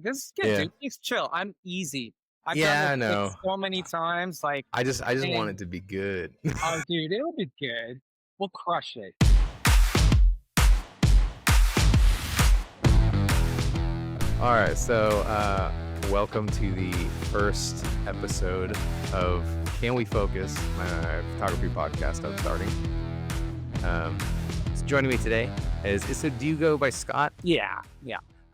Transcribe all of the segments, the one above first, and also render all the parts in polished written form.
This is good, Yeah. dude. Please chill. I'm easy. I've done Yeah, this I like know. so many times. Like, I just want and it to be good. oh, dude, it'll be good. We'll crush it. All right, so welcome to the first episode of Can We Focus, my photography podcast I'm starting. So joining me today so do you go by Scott? Yeah.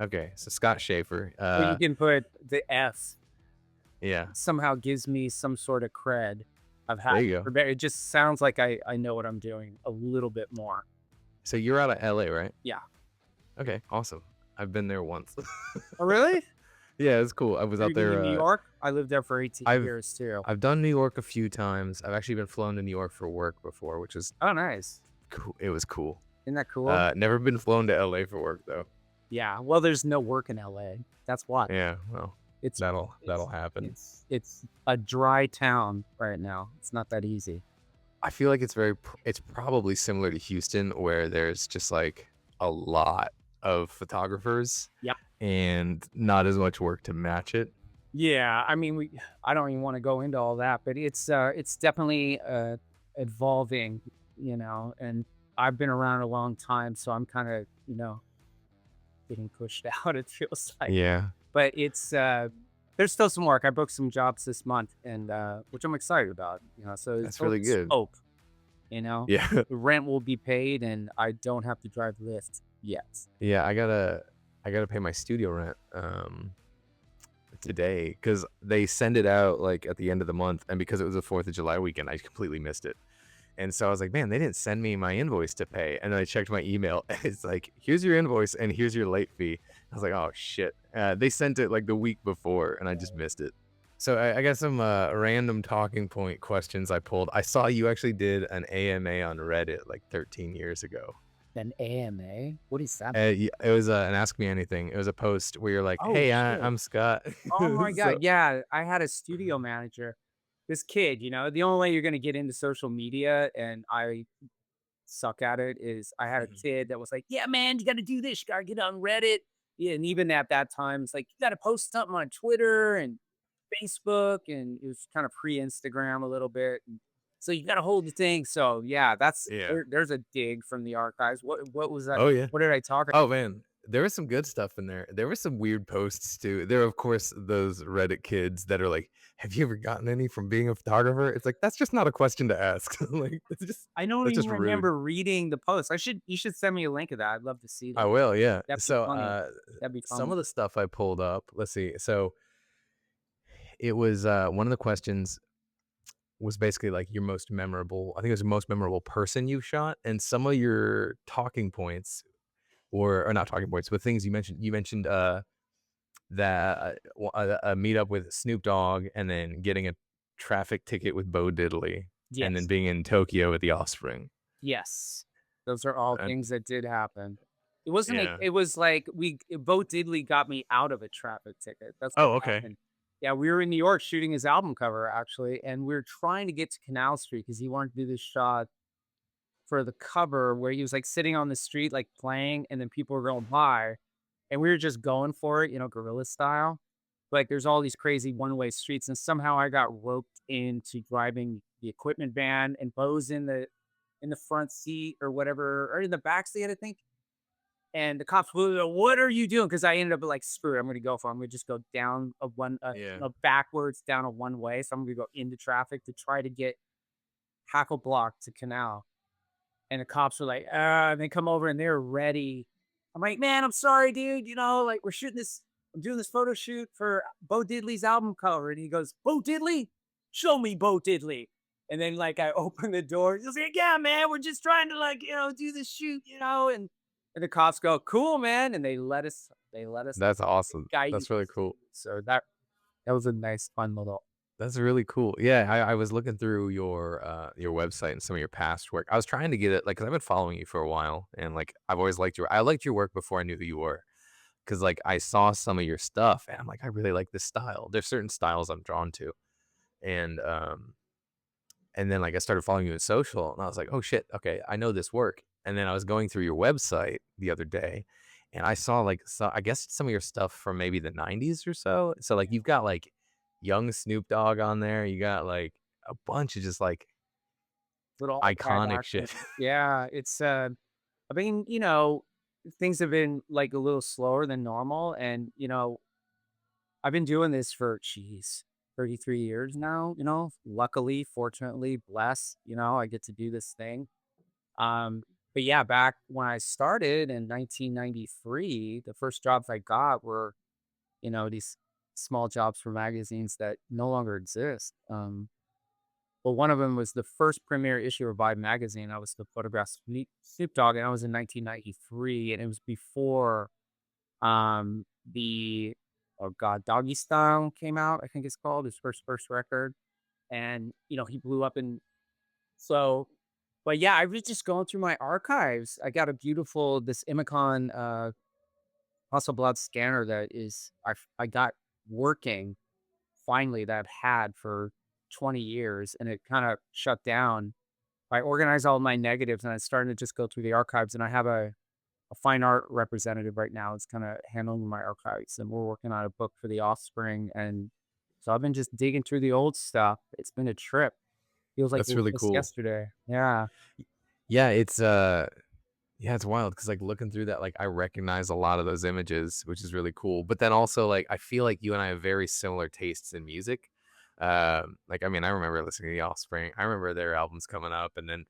Okay, so Scott Shafer. Or you can put the S. Yeah, Somehow gives me some sort of cred. I've had there you go. it just sounds like I know what I'm doing a little bit more. So you're out of LA, right? Yeah. Okay, awesome. I've been there once. Oh, really? Yeah, it's cool. I was Have out you been to New there. York? I lived there for 18 I've years too. I've done New York a few times. I've actually been flown to New York for work before, which is Oh, nice. cool. It was cool. Isn't that cool? Never been flown to LA for work though. Yeah. Well, there's no work in LA. That's why. Yeah, well, It's that'll it's happen. it's a dry town right now. It's not that easy. I feel like it's probably similar to Houston, where there's just like a lot of photographers. Yep. And not as much work to match it. Yeah, I mean, I don't even want to go into all that, but it's definitely evolving, and I've been around a long time, so I'm kind of, getting pushed out, it feels like. Yeah. But it's there's still some work. I booked some jobs this month, and which I'm excited about, so That's really good. hope, Yeah. the rent will be paid and I don't have to drive Lyft yet. Yeah, I gotta pay my studio rent today because they send it out like at the end of the month, and because it was the 4th of July weekend, I completely missed it. And so I was like, man, they didn't send me my invoice to pay. And then I checked my email, and it's like, here's your invoice and here's your late fee. I was like, oh shit. They sent it like the week before, and I just missed it. So I got some random talking point questions I pulled. I saw you actually did an AMA on Reddit like 13 years ago. An AMA? What is that? It was an Ask Me Anything. It was a post where you're like, Oh, hey, shit. I'm Scott. Oh my God. So- Yeah. I had a studio manager, this kid, the only way you're going to get into social media, and I suck at it, is I had a kid that was like, yeah, man, you got to do this. You got to get on Reddit. Yeah. And even at that time, it's like, you got to post something on Twitter and Facebook. And it was kind of pre Instagram a little bit. So you got to hold the thing. So yeah, Yeah. there's a dig from the archives. What was that? Oh, yeah. What did I talk about? Oh, man. There was some good stuff in there. There were some weird posts, too. There are, of course, those Reddit kids that are like, have you ever gotten any from being a photographer? It's like, that's just not a question to ask. Like, it's just, I don't that's even just rude. remember reading the post. You should send me a link of that. I'd love to see that. I will, yeah. That'd be So funny. That'd be fun. some of the stuff I pulled up, let's see. So it was one of the questions was basically like your most memorable, I think it was the most memorable person you shot, and some of your talking points or not talking points, but things you mentioned that a meetup with Snoop Dogg, and then getting a traffic ticket with Bo Diddley, and then Yes. being in Tokyo with the Offspring. Yes. Those are all And- things that did happen. It wasn't Yeah. it was like Bo Diddley got me out of a traffic ticket. That's Oh, what okay. happened. Yeah, we were in New York shooting his album cover, actually, and we were trying to get to Canal Street because he wanted to do this shot for the cover where he was like sitting on the street, like playing, and then people were going by, and we were just going for it, guerrilla style. Like there's all these crazy one-way streets, and somehow I got roped into driving the equipment van, and Bo's in the front seat or whatever, or in the back seat, I think. And the cops were, what are you doing? Because I ended up like, screw it, I'm going to go for it. I'm going to just go down backwards down a one way. So I'm going to go into traffic to try to get Hackle Block to Canal. And the cops were like, and they come over and they're ready. I'm like, man, I'm sorry, dude. Like we're shooting this, I'm doing this photo shoot for Bo Diddley's album cover. And he goes, Bo Diddley? Show me Bo Diddley. And then like I open the door. He's like, yeah, man, we're just trying to like, do this shoot, and the cops go, cool, man. And they let us. That's awesome. guide That's you. really cool. So that was a nice, fun little. That's really cool. Yeah, I was looking through your website and some of your past work. I was trying to get it, like, because I've been following you for a while, and like I've always liked I liked your work before I knew who you were, because like I saw some of your stuff and I'm like, I really like this style. There's certain styles I'm drawn to, and then like I started following you in social, and I was like, oh shit, okay, I know this work. And then I was going through your website the other day, and I saw, like, I guess some of your stuff from maybe the '90s or so. So, like, you've got, like, young Snoop Dogg on there. You got, like, a bunch of just, like, Little archive iconic action. shit. Yeah, I mean, things have been, like, a little slower than normal, and, I've been doing this for, geez, 33 years now, luckily, fortunately, blessed, I get to do this thing. Um, but yeah, back when I started in 1993, the first jobs I got were, these small jobs for magazines that no longer exist. Well, one of them was the first premiere issue of Vibe magazine. I was to photograph Snoop Dogg, and I was in 1993, and it was before the oh god, Doggy Style came out. I think it's called his first record, and he blew up. And so, but yeah, I was just going through my archives. I got a beautiful this Imicon Hasselblad scanner that I got working finally that I've had for 20 years, and it kind of shut down. I organized all my negatives, and I started to just go through the archives, and I have a fine art representative right now. It's kind of handling my archives, and we're working on a book for the offspring. And so I've been just digging through the old stuff. It's been a trip. Feels like it That's was really just cool. yesterday. Yeah. Yeah, yeah, it's wild because, like, looking through that, like, I recognize a lot of those images, which is really cool. But then also, like, I feel like you and I have very similar tastes in music. Like, I mean, I remember listening to The Offspring. I remember their albums coming up, and then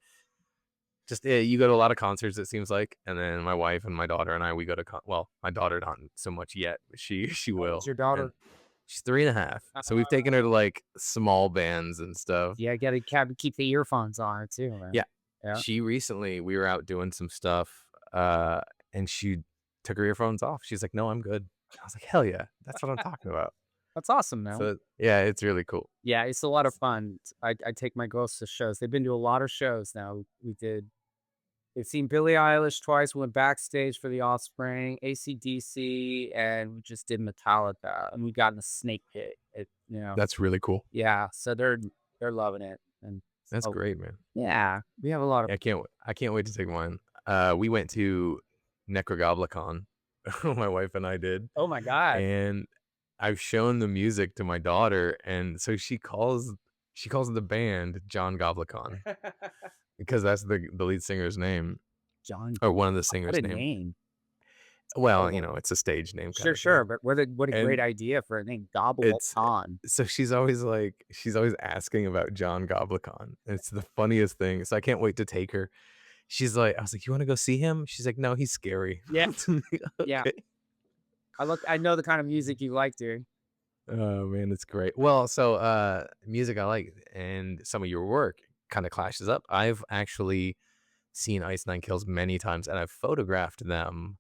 just you go to a lot of concerts, it seems like. And then my wife and my daughter and I, we go to well, my daughter not so much yet, but she How old's will, your and daughter? she's 3.5. So we've taken her to like small bands and stuff. Yeah, gotta keep the earphones on too, man. Yeah. Yeah. She recently we were out doing some stuff, and she took her earphones off. She's like, "No, I'm good." I was like, "Hell yeah. That's what I'm talking about." That's awesome, man. So, yeah, it's really cool. Yeah, it's a lot of fun. I take my girls to shows. They've been to a lot of shows now. They've seen Billie Eilish twice, we went backstage for The Offspring, AC/DC, and we just did Metallica, and we got in the snake pit. That's really cool. Yeah, so they're loving it, and That's so great, man. yeah, we have a lot of. I can't wait to take mine. We went to Necrogoblicon, my wife and I did, Oh my god. and I've shown the music to my daughter, and so she calls the band John Goblicon because that's the lead singer's name, John, or one of the what singer's a name. name. Well, Oh, it's a stage name sure, kinda sure, thing, but what a great and idea for a name, Gobble it's On. so she's always asking about John Goblicon. It's the funniest thing, so I can't wait to take her. I was like, "You wanna go see him?" She's like, "No, he's scary." Yeah, yeah. "Okay." I know the kind of music you like, dude. Oh, man, it's great. Well, so, music I like and some of your work kinda clashes up. I've actually seen Ice Nine Kills many times, and I've photographed them,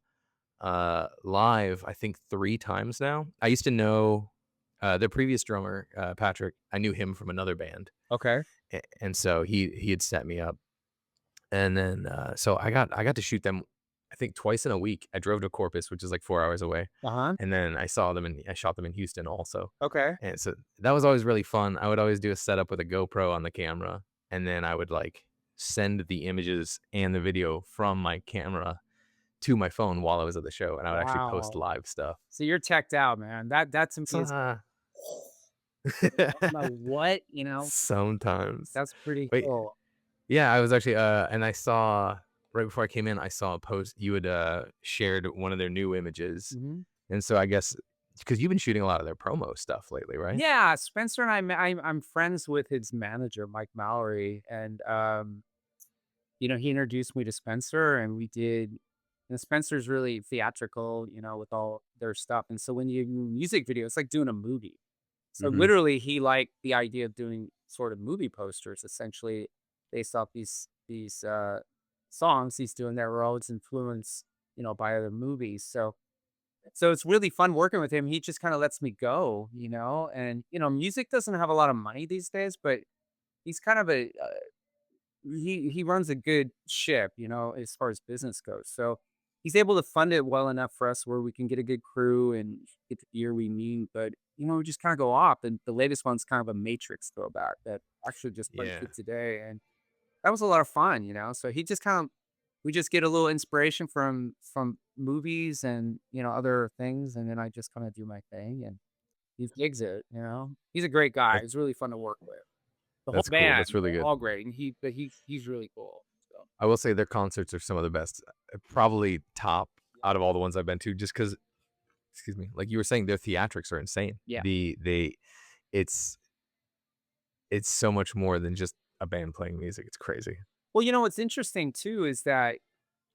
live, I think 3 times now. I used to know, their previous drummer, Patrick. I knew him from another band, Okay. and so he had set me up. And then, so I got to shoot them, I think twice in a week. I drove to Corpus, which is like 4 hours away, Uh-huh. and then I shot them in Houston also. Okay. And so that was always really fun. I would always do a setup with a GoPro on the camera, and then I would like send the images and the video from my camera to my phone while I was at the show, and I would actually post Wow. live stuff. So you're teched out, man. That to So, me is I don't know what, sometimes. that's pretty But cool. yeah, I was actually, and I saw right before I came in, I saw a post you had, shared one of their new images, Mhm. and so I guess because you've been shooting a lot of their promo stuff lately, right? Yeah, Spencer and I'm friends with his manager, Mike Mallory, and, he introduced me to Spencer, and Spencer's really theatrical, with all their stuff, and so when you do music video, it's like doing a movie. So Mhm. literally, he liked the idea of doing sort of movie posters, essentially based off these songs he's doing that were always influenced, by other movies. So it's really fun working with him. He just kind of lets me go, and music doesn't have a lot of money these days, but he's kind of he runs a good ship, as far as business goes. So he's able to fund it well enough for us where we can get a good crew and get the gear we need. But we just kind of go off. And the latest one's kind of a Matrix throwback that actually just played Yeah. it today, and that was a lot of fun. So he just kind of we just get a little inspiration from movies and, other things, and then I just kinda do my thing, and he gigs it, you know? He's a great guy, That he's really fun to work with. The whole that's cool. That's band, really they're good. all great, and he's really cool, so. I will say their concerts are some of the best, probably top out of all the ones I've been to, just because, excuse me, like you were saying, their theatrics are insane. Yeah. It's it's so much more than just a band playing music. It's crazy. Well, what's interesting too is that,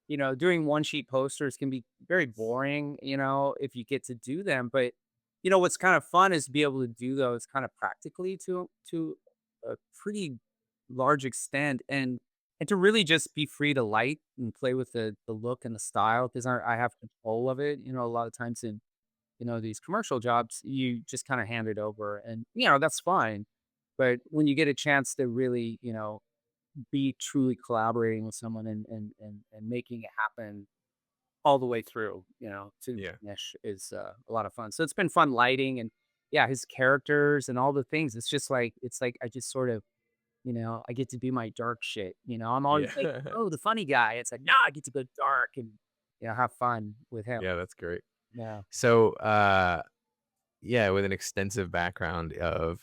doing one sheet posters can be very boring, if you get to do them. But, what's kind of fun is to be able to do those kind of practically to a pretty large extent and to really just be free to light and play with the look and the style because I have control of it. A lot of times in, these commercial jobs, you just kind of hand it over and, that's fine. But when you get a chance to really, be truly collaborating with someone and making it happen all the way through, to Yeah. finish is, a lot of fun. So it's been fun lighting and, yeah, his characters and all the things. It's like I just sort of, I get to be my dark shit, I'm always like, Yeah. "Oh, the funny guy." It's like, "No, I get to go dark and, have fun with him." Yeah, that's great. Yeah. So, yeah, with an extensive background of,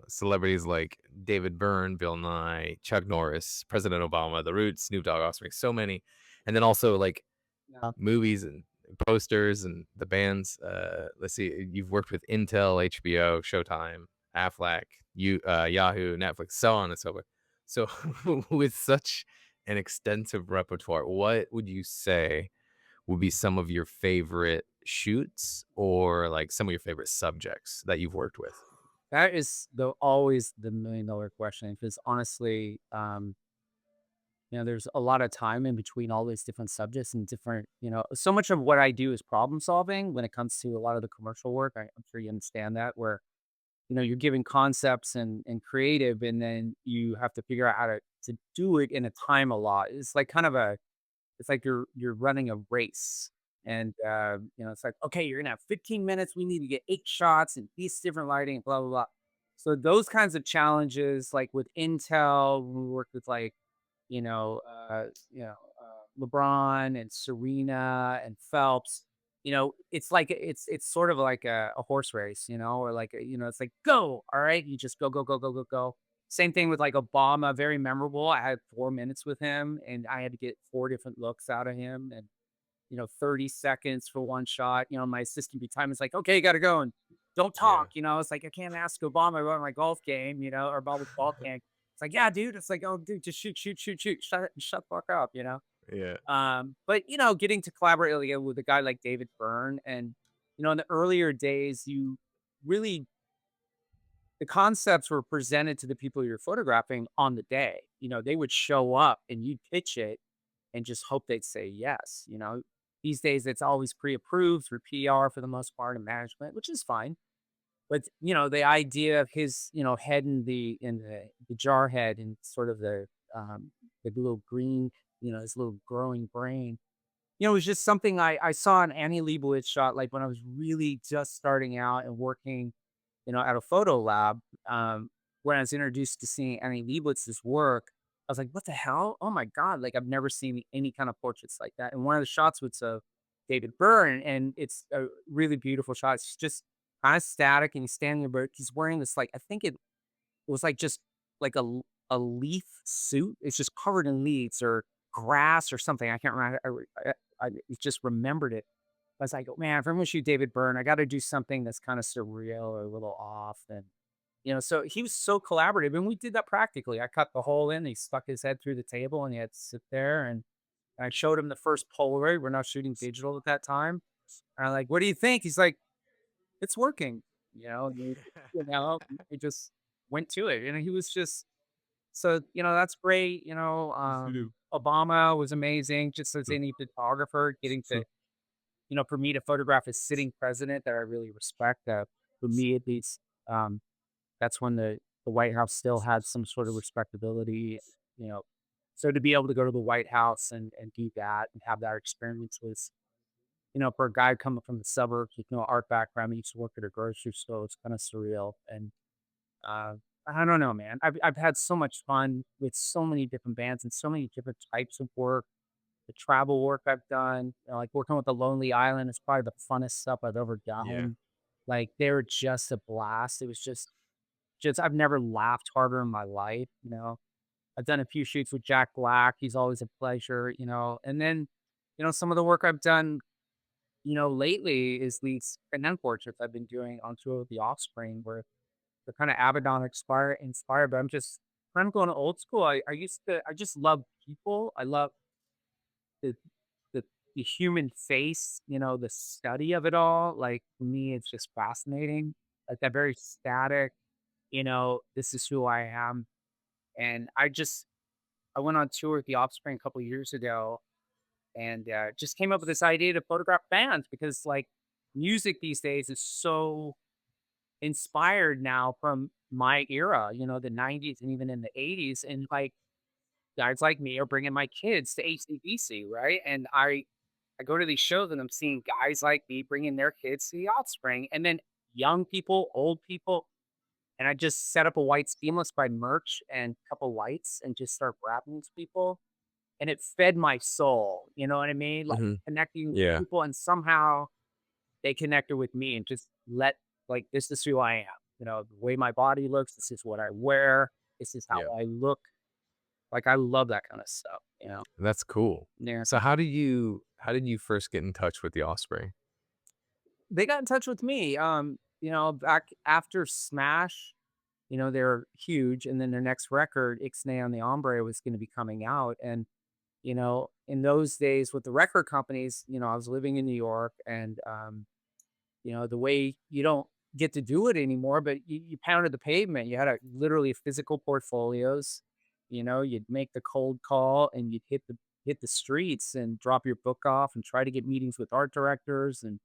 celebrities like David Byrne, Bill Nye, Chuck Norris, President Obama, The Roots, Snoop Dogg, Offspring, so many. And then also like Yeah. movies and posters and the bands. Let's see, you've worked with Intel, HBO, Showtime, Aflac, Yahoo, Netflix, so on and so forth. So, with such an extensive repertoire, what would you say would be some of your favorite shoots or like some of your favorite subjects that you've worked with? That is always the $1,000,000 question because honestly, there's a lot of time in between all these different subjects and different, so much of what I do is problem solving when it comes to a lot of the commercial work. I'm sure you understand that, where, you're giving concepts and creative, and then you have to figure out how to do it in a time a lot. It's like you're running a race. And it's like, okay, you're gonna have 15 minutes. We need to get 8 shots and these different lighting, blah, blah, blah. So those kinds of challenges, like with Intel, when we worked with like, LeBron and Serena and Phelps, it's sort of like a horse race, or like it's like go, all right, you just go, go, go, go, go, go. Same thing with like Obama, very memorable. I had 4 minutes with him, and I had to get 4 different looks out of him, and 30 seconds for one shot. My assistant be time is like, okay, you got to go and don't Yeah. talk. It's like I can't ask Obama about my golf game, or about his ball game. It's like, yeah, dude. It's like, oh, dude, just shoot, shoot, shoot, shoot. Shut the fuck up. Yeah. But getting to collaborate with a guy like David Byrne, and in the earlier days, you really the concepts were presented to the people you're photographing on the day. They would show up and you'd pitch it and just hope they'd say yes. These days it's always pre-approved through PR for the most part and management, which is fine. But the idea of his, head in the jar head and sort of the little green, his little growing brain. It was just something I saw an Annie Leibovitz shot like when I was really just starting out and working, at a photo lab. When I was introduced to seeing Annie Leibovitz's work, I was like, "What the hell? Oh my god!" Like I've never seen any kind of portraits like that. And one of the shots was of David Byrne, and it's a really beautiful shot. It's just kind of static, and he's standing there, but he's wearing this like I think it was like just like a leaf suit. It's just covered in leaves or grass or something. I can't remember. I just remembered it. I was like, "Oh, man, if I'm gonna shoot David Byrne, I gotta do something that's kinda surreal or a little off," and, so he was so collaborative, and we did that practically. I cut the hole in, he stuck his head through the table, and he had to sit there, and I showed him the first Polaroid. We're not shooting digital at that time. And I'm like, "What do you think?" He's like, "It's working." And he just went to it, and he was just so, that's great. Obama was amazing just as any photographer getting to for me to photograph a sitting president that I really respect, for me at least, that's when the White House still had some sort of respectability, you know. So to be able to go to the White House and do that and have that experience was, for a guy coming from the suburbs with no art background, he used to work at a grocery store, it's kind of surreal. And I don't know, man. I've had so much fun with so many different bands and so many different types of work. the travel work I've done, like working with the Lonely Island is probably the funnest stuff I've ever Yeah. done. Like they were just a blast. It was just I've never laughed harder in my life, you know. I've done a few shoots with Jack Black. He's always a pleasure, you know. And then, some of the work I've done, lately is these and portraits I've been doing on tour with the Offspring, where they're kind of Abaddon inspired, but I'm just kind of going old school. I just love people. I love the the the human face, the study of it all. Like for me, it's just fascinating. Like that very static, this is who I am. And I went on tour with the Offspring a couple years ago and just came up with this idea to photograph bands because like music these days is so inspired now from my era, the 90s and even in the 80s. And like guys like me are bringing my kids to AC/DC, right? And I go to these shows and I'm seeing guys like me bringing their kids to the Offspring, and then young people, old people, and I just set up a white seamless by merch and a couple lights and just start rapping to people, and it fed my soul. You know what I mean? Like Mhm. connecting with Yeah. people, and somehow they connected with me and just like this is who I am. The way my body looks. This is what I wear. This is how Yeah. I look. Like I love that kind of stuff. That's cool. Yeah. So how did you first get in touch with The Offspring? They got in touch with me, back after Smash, they're huge, and then their next record, Ixnay on the Hombre, was gonna be coming out, and, in those days with the record companies, I was living in New York, and, the way you don't get to do it anymore, but you pounded the pavement. You had a literally physical portfolios, you'd make the cold call, and you'd hit the streets and drop your book off and try to get meetings with art directors, and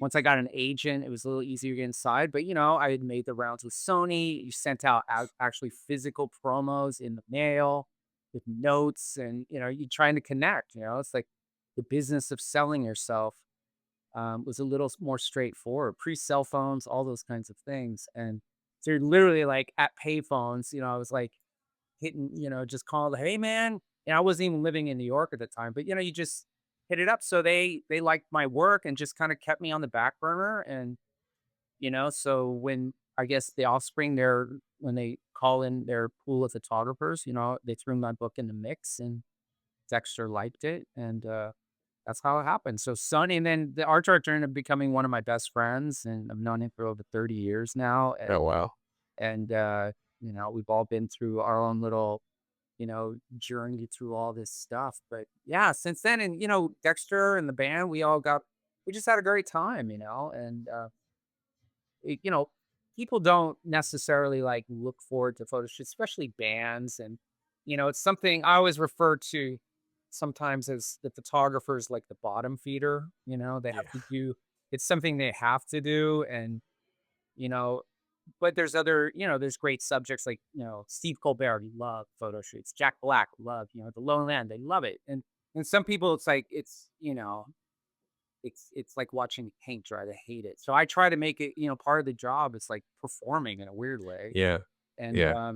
once I got an agent, it was a little easier to get inside, but, I had made the rounds with Sony. You sent out actually physical promos in the mail with notes and, you trying to connect, it's like the business of selling yourself, was a little more straightforward, pre-cell phones, all those kinds of things, and so you're literally, like, at payphones, I was, like, hitting, just called, "Hey, man," and I wasn't even living in New York at the time, but, you just hit it up. So they liked my work and just kinda kept me on the back burner, and, so when I guess the Offspring, when they call in their pool of photographers, they threw my book in the mix, and Dexter liked it, and, that's how it happened. So Sonny and then the art director ended up becoming one of my best friends, and I've known him for over 30 years now, Oh, wow. and, we've all been through our own little, journey through all this stuff. But yeah, since then, and Dexter and the band, we just had a great time, and it- you know, people don't necessarily like look forward to photo shoots, especially bands. And, it's something I always refer to sometimes as the photographers like the bottom feeder, they Yeah. have to do, it's something they have to do. And, you know, but there's great subjects like, Steve Colbert, love photo shoots. Jack Black, love, the Lone Land, they love it. And some people, it's like, it's like watching paint dry. They hate it. So I try to make it, part of the job. It's like performing in a weird way. Yeah. And Yeah.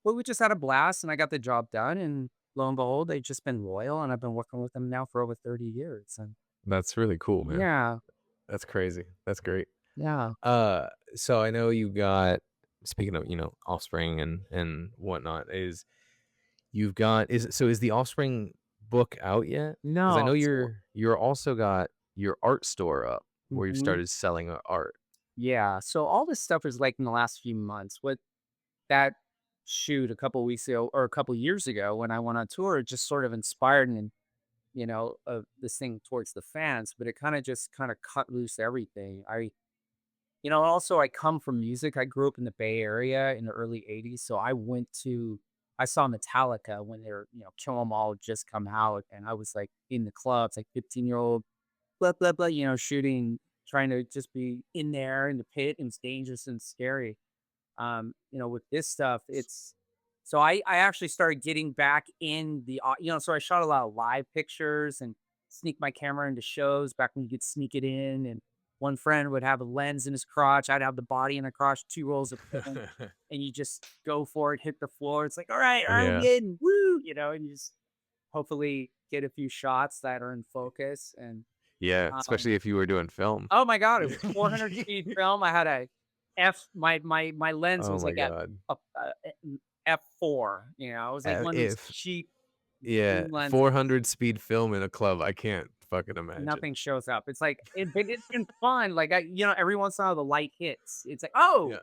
but we just had a blast, and I got the job done. And lo and behold, they've just been loyal, and I've been working with them now for over 30 years. And That's really cool, man. yeah, That's crazy. That's great. yeah. Uh, so I know you got speaking of, Offspring and whatnot, is the Offspring book out yet? Because I No, know so you're also got your art store up where you've mhm. started selling art. Yeah. So all this stuff is like in the last few months. What that shoot a couple weeks ago or a couple years ago when I went on tour just sort of inspired and this thing towards the fans, but it kind of cut loose everything. Also I come from music. I grew up in the Bay Area in the early 80s. So I saw Metallica when they were, Kill 'Em All had just come out. And I was like in the clubs, like 15-year-old, blah, blah, blah, shooting, trying to just be in there in the pit, and it's dangerous and scary. With this stuff, it's so I actually started getting back in so I shot a lot of live pictures and sneak my camera into shows back when you could sneak it in. And one friend would have a lens in his crotch, I'd have the body in the crotch, two rolls of film, and you just go for it, hit the floor. It's like, all right, Yeah. we in, woo, and you just hopefully get a few shots that are in focus. And Yeah, um, especially if you were doing film. oh my god, it was 400 speed film. I had a my lens Oh was my like at god. f4. You know, it was like one of those If cheap yeah, zoom lenses. 400 speed film in a club, I can't fucking imagine. Nothing shows up. It's like but it's been fun. Like every once in a while the light hits. It's like Yeah, oh,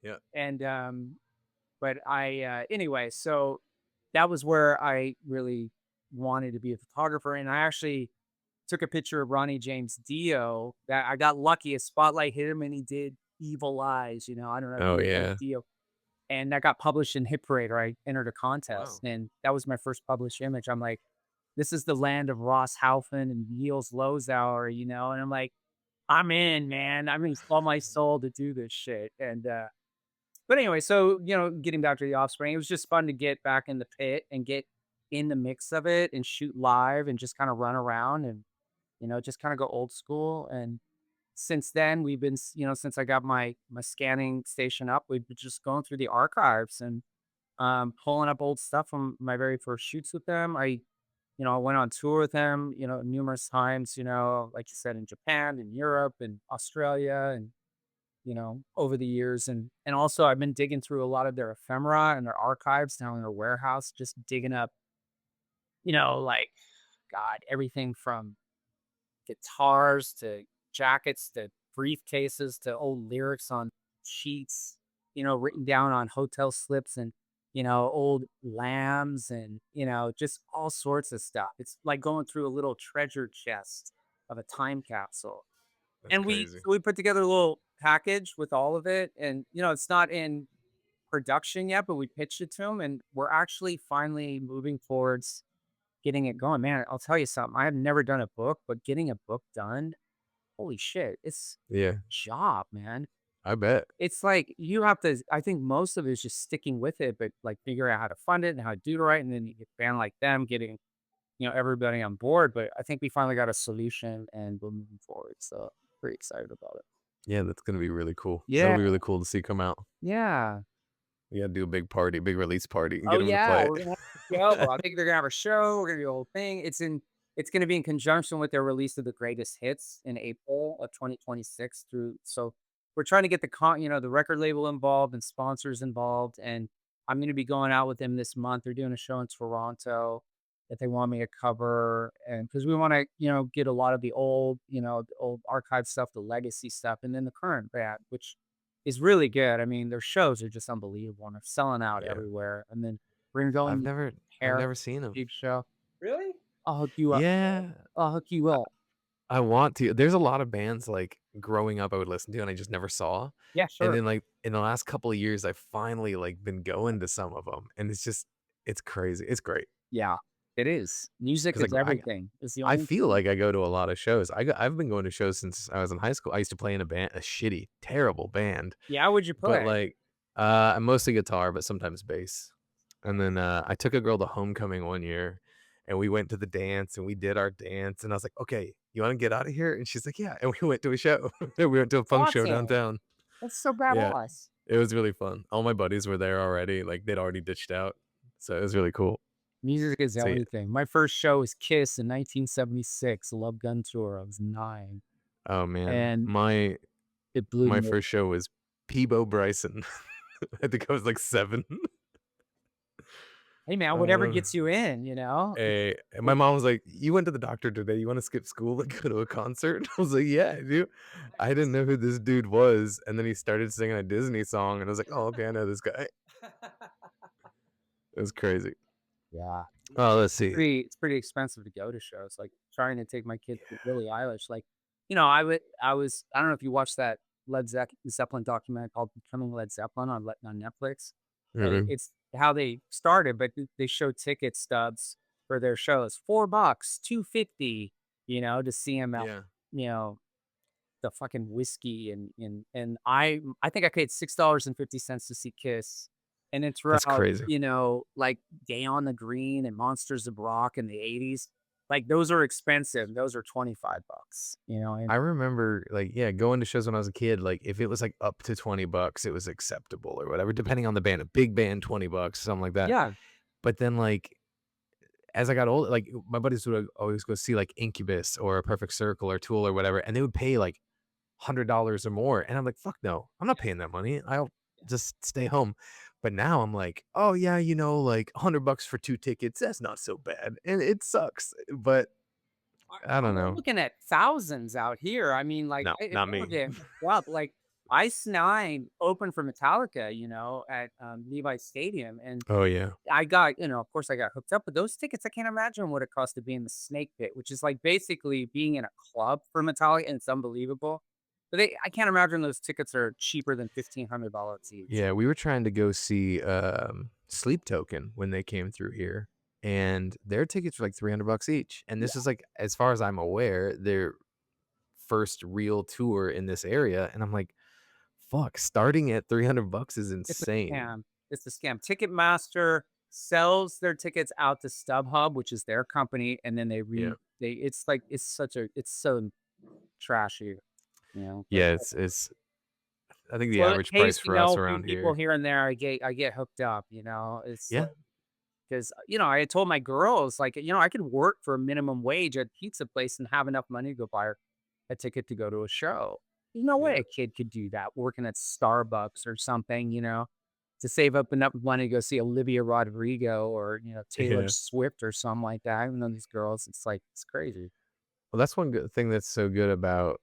yeah. and but anyway, so that was where I really wanted to be a photographer, and I actually took a picture of Ronnie James Dio. That I got lucky. A spotlight hit him, and he did "Evil Eyes." You know, I don't know if Oh, you like yeah. Dio, and that got published in Hit Parade. Or I entered a contest, Wow. and that was my first published image. I'm like, this is the land of Ross Halfin and Niels Lozauer, and I'm like, I'm in, man. I'm gonna sell my soul to do this shit, and but anyway, so, getting back to the Offspring, it was just fun to get back in the pit and get in the mix of it and shoot live and just kinda run around and, just kinda go old school, and since then, we've been since I got my scanning station up, we've been just going through the archives and, pulling up old stuff from my very first shoots with them. I went on tour with them, numerous times, like you said, in Japan, in Europe, and Australia, and over the years. And also I've been digging through a lot of their ephemera and their archives down in their warehouse, just digging up, like God, everything from guitars to jackets to briefcases to old lyrics on sheets, written down on hotel slips and, old lambs and, just all sorts of stuff. It's like going through a little treasure chest of a time capsule. That's And we crazy. so we put together a little package with all of it, and, it's not in production yet, but we pitched it to them, and we're actually finally moving towards getting it going. Man, I'll tell you something, I have never done a book, but getting a book done, holy shit, it's Yeah, job, man. I bet. It's like you have to I think most of it is just sticking with it, but, like, figuring out how to fund it and how to do it right, and then you get a band like them getting, everybody on board, but I think we finally got a solution, and we're moving forward, so pretty excited about it. Yeah, that's gonna be really cool. That'll Yeah, be really cool to see come out. yeah. We gotta do a big party, big release party, and Oh, get them to yeah, play it. we're gonna have a show. I think they're gonna have a show, we're gonna do a whole thing. It's gonna be in conjunction with their release of the greatest hits in April of 2026 through so we're trying to get the record label involved and sponsors involved, and I'm gonna be going out with them this month. They're doing a show in Toronto that they want me to cover, and because we wanna, get a lot of the old archive stuff, the legacy stuff, and then the current band, which is really good. I mean, their shows are just unbelievable, and they're selling out Yeah. everywhere, and then we're gonna go I've in never I've Paris, never seen them. big show. Really? I'll hook you up. Yeah, I'll hook you I up. I want to. There's a lot of bands, like, growing up I would listen to and I just never saw, Yeah, and sure. then, like, in the last couple of years, I've finally, like, been going to some of them, and it's crazy. It's great Yeah, it is. Music 'cause, like, is everything. It's the I only feel thing. like I go to a lot of shows. I've been going to shows since I was in high school. I used to play in a shitty, terrible band, Yeah, how would you but, play? like, I'm mostly guitar, but sometimes bass. And then, I took a girl to homecoming one year, and we went to the dance, and we did our dance, and I was like, "Okay, you wanna get out of here?" And she's like, "Yeah," and we went to a show. We went to a punk show Awesome. downtown. That's so Yeah, badass. it was really fun. All my buddies were there already, like, they'd already ditched out, so it was really cool. Music is So, yeah. everything. My first show was Kiss in 1976, Love Gun Tour. I was 9, Oh, man. and My it blew my me. first show was Peebo Bryson. I think I was, like, 7. Hey, man, whatever Uh gets you in, you know? And my mom was like, "You went to the doctor today, you wanna skip school and go to a concert?" I was like, "Yeah, I do." I didn't know who this dude was, and then he started singing a Disney song, and I was like, "Oh, okay, I know this guy." It was crazy. Yeah. Oh, let's see. It's pretty expensive to go to shows, like, trying to take my kids to Billie Eilish, like, I don't know if you watched that Zeppelin documentary called Becoming Led Zeppelin on Netflix, but Mm-mm. it's how they started, but they show ticket stubs for their shows, $4, 250, to see 'em out, Yeah, you know, the fucking whiskey and I think I paid $6.50 to see Kiss, and then that's throughout, crazy. like Day on the Green and Monsters of Rock in the '80s, like, those are expensive, those are 25 bucks, and I remember, like, yeah, going to shows when I was a kid, like, if it was, like, up to 20 bucks, it was acceptable or whatever, depending on the band. A big band, 20 bucks, something like that. yeah, But then, like, as I got older, like my buddies would always go see like Incubus or a Perfect Circle or Tool or whatever, and they would pay like $100 or more, and I'm like, fuck no, I'm not paying that money. I'll just stay home. But now I'm like, oh yeah, like $100 for 2 tickets, that's not so bad, and it sucks, but I don't We're know. looking at thousands out here. I mean, like, No, if not I were me. to hook up, like, Ice Nine opened for Metallica, at Levi's Stadium, and Oh yeah, I got, of course, I got hooked up. But those tickets, I can't imagine what it cost to be in the Snake Pit, which is like basically being in a club for Metallica, and it's unbelievable. But I can't imagine those tickets are cheaper than $1,500 each. yeah. We were trying to go see Sleep Token when they came through here, and their tickets were like $300 each. And Yeah, this is like, as far as I'm aware, their first real tour in this area. And I'm like, fuck, starting at $300 is it's a insane. scam. It's a scam. Ticketmaster sells their tickets out to StubHub, which is their company, and then Yeah. it's so trashy, but Yeah, it's I think the so in average price case, for us a few around people here. here and there, I get hooked up, it's like Yeah. 'cause, I had told my girls, like, I could work for a minimum wage at a pizza place and have enough money to go buy a ticket to go to a show. There's no way Yeah. a kid could do that working at Starbucks or something, to save up enough money to go see Olivia Rodrigo or, Taylor Yeah. Swift or something like that. I know these girls, it's like, it's crazy. Well, that's one good thing that's so good about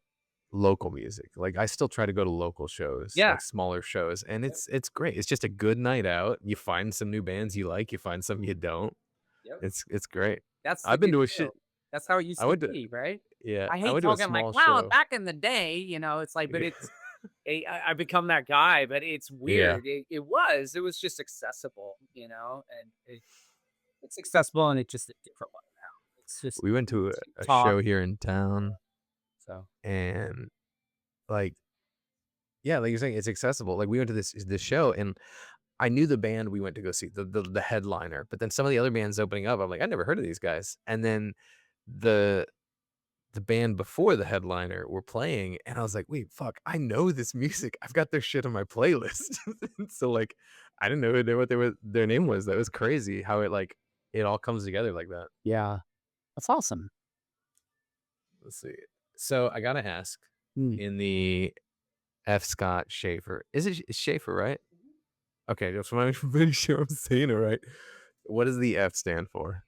local music. Like, I still try to go to local shows, Yeah. like smaller shows, and Yep. it's great. It's just a good night out. You find some new bands you like, you find some you don't. Yep. It's great. That's the I've been good to a deal. shit That's how it used I to went to be, right? yeah, I I hate went to a talking like, small "Wow, show. back in the day," it's like, but I become that guy, but it's Yeah. weird. It was just accessible, and it's accessible, and it's just a different one now. It's just We went to YouTube a Talk, show here in town, so and, like yeah, like you're saying, it's accessible. Like, we went to this show, and I knew the band we went to go see, the headliner, but then some of the other bands opening up, I'm like, "I never heard of these guys." And then the the band before the headliner were playing, and I was like, "Wait, fuck, I know this music. I've got their shit on my playlist." And so, like, I didn't know what their name was. That was crazy how it all comes together like that. yeah, that's awesome. Let's see. So, I gotta ask, Mm. in the F. Scott Shafer, it's Shafer, right? Okay, just want to make sure I'm saying it right. What does the F stand for?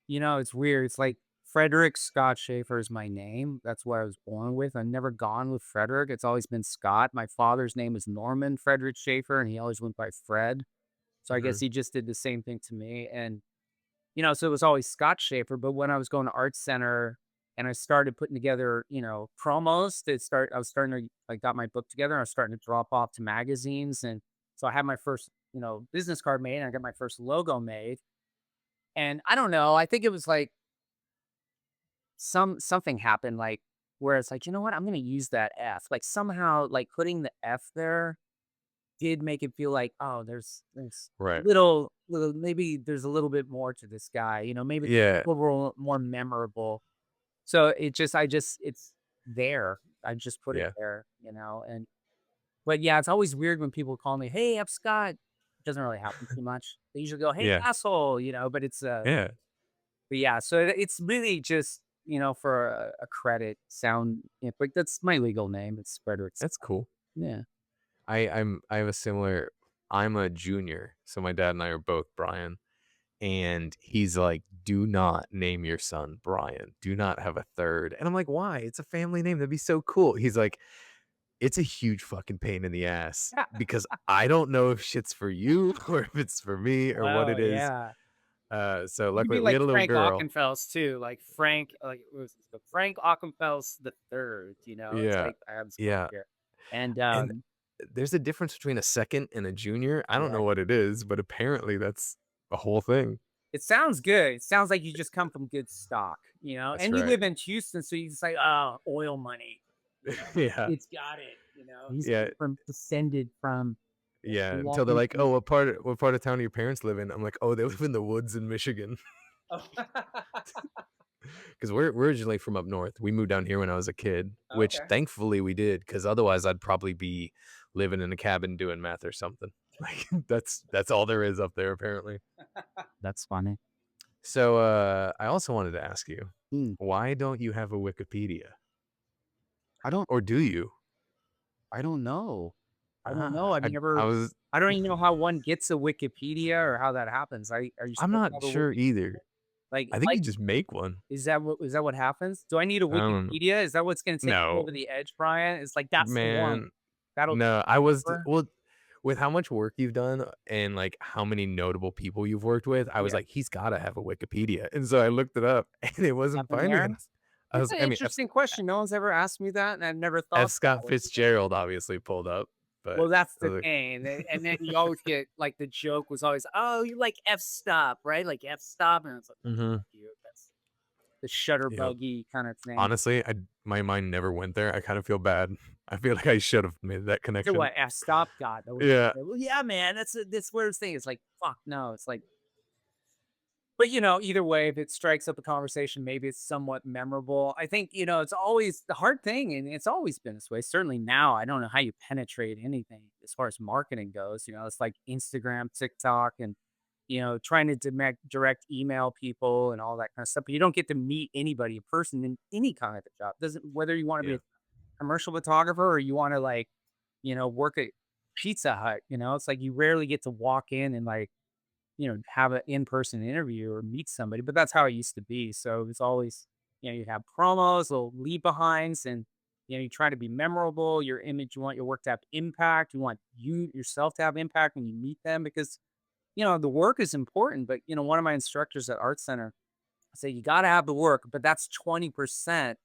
It's weird. It's like Frederick Scott Schaefer is my name. That's what I was born with. I've never gone with Frederick. It's always been Scott. My father's name is Norman Frederick Schaefer, and he always went by Fred. So I guess Mhm. he just did the same thing to me. And, so it was always Scott Schaefer. But when I was going to art center and I started putting together, promos I was starting to, like, got my book together. I was starting to drop off to magazines. And so I had my first, business card made, and I got my first logo made. And I don't know, I think it was like something happened, like, where it's like, "You know what? I'm gonna use that F." Like, somehow, like, putting the F there did make it feel like, "Oh, there's Right. little maybe there's a little bit more to this guy," maybe Yeah, people were more memorable. So it's there. I just put it yeah, there, and but, yeah, it's always weird when people call me, "Hey, F. Scott." It doesn't really happen too much. They usually go, "Hey, yeah, asshole," but yeah. but yeah, so it's really just, for a credit sound, but that's my legal name. It's Frederick That's Scott. cool. Yeah. I have a similar I'm a junior, so my dad and I are both Brian, and he's like, "Do not name your son Brian. Do not have a third." And I'm like, "Why? It's a family name. That'd be so cool." He's like, "It's a huge fucking pain in the ass because I don't know if shit's for you or if it's for me or what Oh, it is." yeah. So You could luckily be we like had a little Frank girl. Ockенfels too, like Frank Ockenfels the third. It's Yeah, like I have this yeah. here, and And there's a difference between a second and a junior. I don't yeah, know what it is, but apparently that's a whole thing. it sounds good. It sounds like you just come from good stock, That's and you right. live in Houston, so you just like, oh, oil money, Yeah. it's got it. He's Yeah. from descended from Yeah. Until they're like, "Oh, Washington. what part of town do your parents live in?" I'm like, "Oh, they live in the woods in Michigan." Oh. Because we're originally from up north. We moved down here when I was a kid, which Okay. thankfully we did, because otherwise I'd probably be living in a cabin doing meth or something. Like that's all there is up there apparently. That's funny. So, I also wanted to ask you, Hmm. why don't you have a Wikipedia? I don't Or do you? I don't know. I don't Ah, know. I've I never was I don't even know how one gets a Wikipedia or how that happens. Are you I'm supposed to not have a sure Wikipedia? either. I think you Like, just make one. is that what happens? Do I need a I don't Wikipedia? Is that what's gonna take me no, over the edge, Brian? It's like, that's the one. man. That'll take No, me I was over. well, with how much work you've done and, like, how many notable people you've worked with, I was Yeah. like, "He's gotta have a Wikipedia," and so I looked it up, and it wasn't Nothing finding it. there? I It's was an I mean, interesting question. No one's ever asked me that, and I've never thought F. about Scott it. Fitzgerald obviously pulled up, but Well, that's I the was like thing, and then you always get like, the joke was always, "Oh, you like F stop, right? Like F stop," and it's like, mhm, "Fuck you." That's the shutter yep. buggy kind of thing. Honestly, my mind never went there. I kinda feel bad. I feel like I should have made that So connection. what F stop got? That was, Yeah, well, yeah, man, that's where this thing is like, fuck no. It's like, but either way, if it strikes up a conversation, maybe it's somewhat memorable. I think, it's always the hard thing, and it's always been this way. Certainly now, I don't know how you penetrate anything as far as marketing goes. It's like Instagram, TikTok, and trying to direct email people and all that kind of stuff. But you don't get to meet anybody in person in any kind of a job. Doesn't whether you want to be yeah, a commercial photographer or you want to like, work at Pizza Hut. It's like you rarely get to walk in and like, have an in-person interview or meet somebody, but that's how it used to be. So it's always, you have promos, little leave behinds, and you try to be memorable. Your image, you want your work to have impact. You want you yourself to have impact when you meet them because the work is important. But one of my instructors at Art Center say you got to have the work, but that's 20%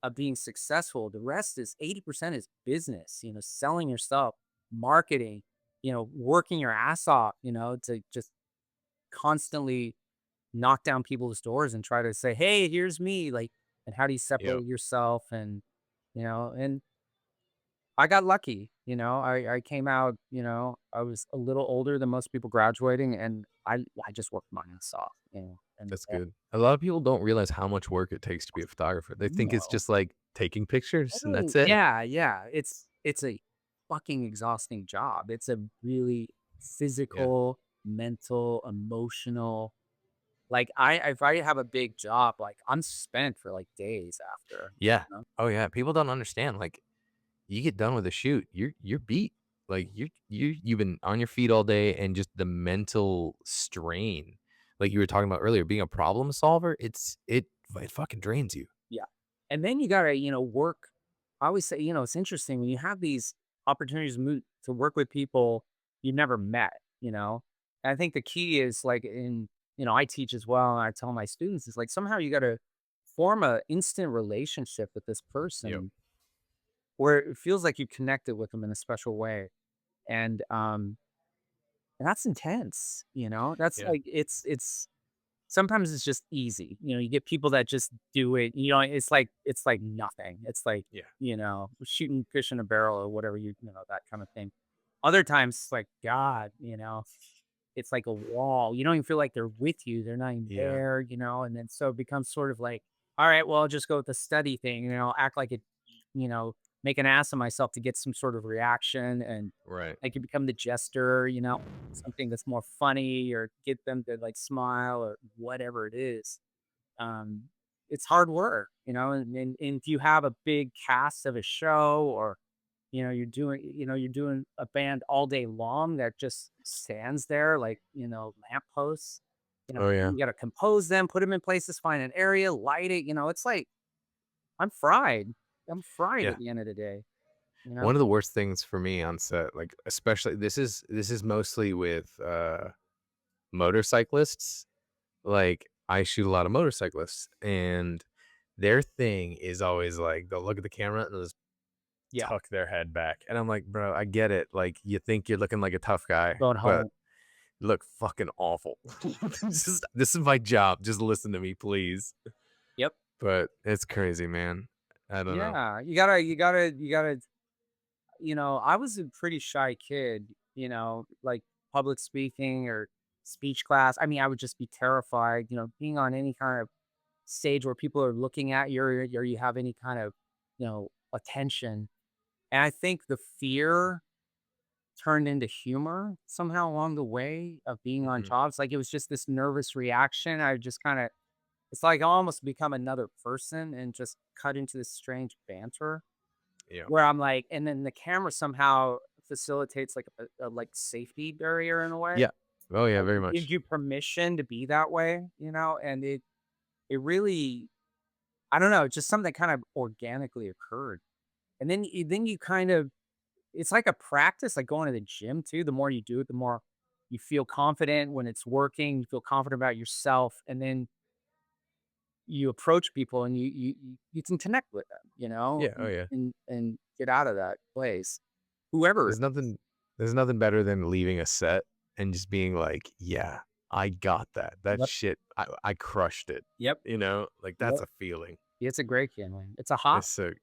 of being successful. The rest is 80% is business. Selling yourself, marketing. Working your ass off. To just constantly knock down people's doors and try to say, "Hey, here's me." Like, and how do you yep, separate yourself? And I got lucky. I came out. I was a little older than most people graduating, and I just worked my ass off. And that's good. A lot of people don't realize how much work it takes to be a photographer. They think it's no, just, like, taking pictures, and oh that's it. yeah, yeah. It's a fucking exhausting job. It's a really Yeah. physical, mental, emotional. Like, if I have a big job, like, I'm spent for, like, days after, Yeah. you know? Oh, yeah, people don't understand, like, you get done with a shoot, you're beat. Like, you've been on your feet all day and just the mental strain, like you were talking about earlier, being a problem solver, it fucking drains you. Yeah. And then you gotta, work. I always say, it's interesting when you have these opportunities to work with people you've never met, And I think the key is, like, I teach as well, and I tell my students, is like, somehow you gotta form a instant relationship with this Yep. person where it feels like you connected with them in a special way. And, and that's intense, That's Yeah. like it's sometimes it's just easy. You get people that just do it, it's like nothing. It's like, Yeah. shooting fish in a barrel or whatever, that kind of thing. Other times it's like, God, it's like a wall. You don't even feel like they're with you. They're not even Yeah. there, and then so it becomes sort of like, all right, well, I'll just go with the study thing, act like it, you know, make an ass of myself to get some sort of reaction, and Right. I can become the jester, something that's more funny or get them to like smile or whatever it is. Um, it's hard work, and if you have a big cast of a show, or you're doing a band all day long that just stands there like, lampposts. Oh, yeah. You got to compose them, put them in places, find an area, light it. It's like I'm fried. I'm fried at Yeah. the end of the day. You know? One of the worst things for me on set, like, especially this is mostly with, motorcyclists. Like, I shoot a lot of motorcyclists, and their thing is always, like, they'll look at the camera and they'll just Yeah, tuck their head back, and I'm like, "Bro, I get it, like, you think you're looking like a tough guy, going but home. you look fucking awful." This is my job, just listen to me, please. Yep. But it's crazy, man. I don't know. Yeah, you gotta. I was a pretty shy kid. Like public speaking or speech class. I mean, I would just be terrified. Being on any kind of stage where people are looking at you, or you have any kind of attention. And I think the fear turned into humor somehow along the way of being on Mhm. jobs. Like, it was just this nervous reaction. I just kinda it's like I almost become another person and just cut into this strange banter Yeah. where I'm like and then the camera somehow facilitates like like safety barrier in a way. Yeah. Oh, yeah, Like, very it gives much. you permission to be that way, and it really I don't know, just something that kind of organically occurred. And then you kind of it's like a practice, like going to the gym too. The more you do it, the more you feel confident when it's working, you feel confident about yourself, and then you approach people and you can connect with them, Yeah, oh, yeah. and get out of that place. Whoever. There's nothing there's nothing better than leaving a set and just being like, "Yeah, I got that. That Yep. shit, I crushed it." Yep. You know? Like, that's Yep. a feeling. It's a great feeling. It's a high. It's so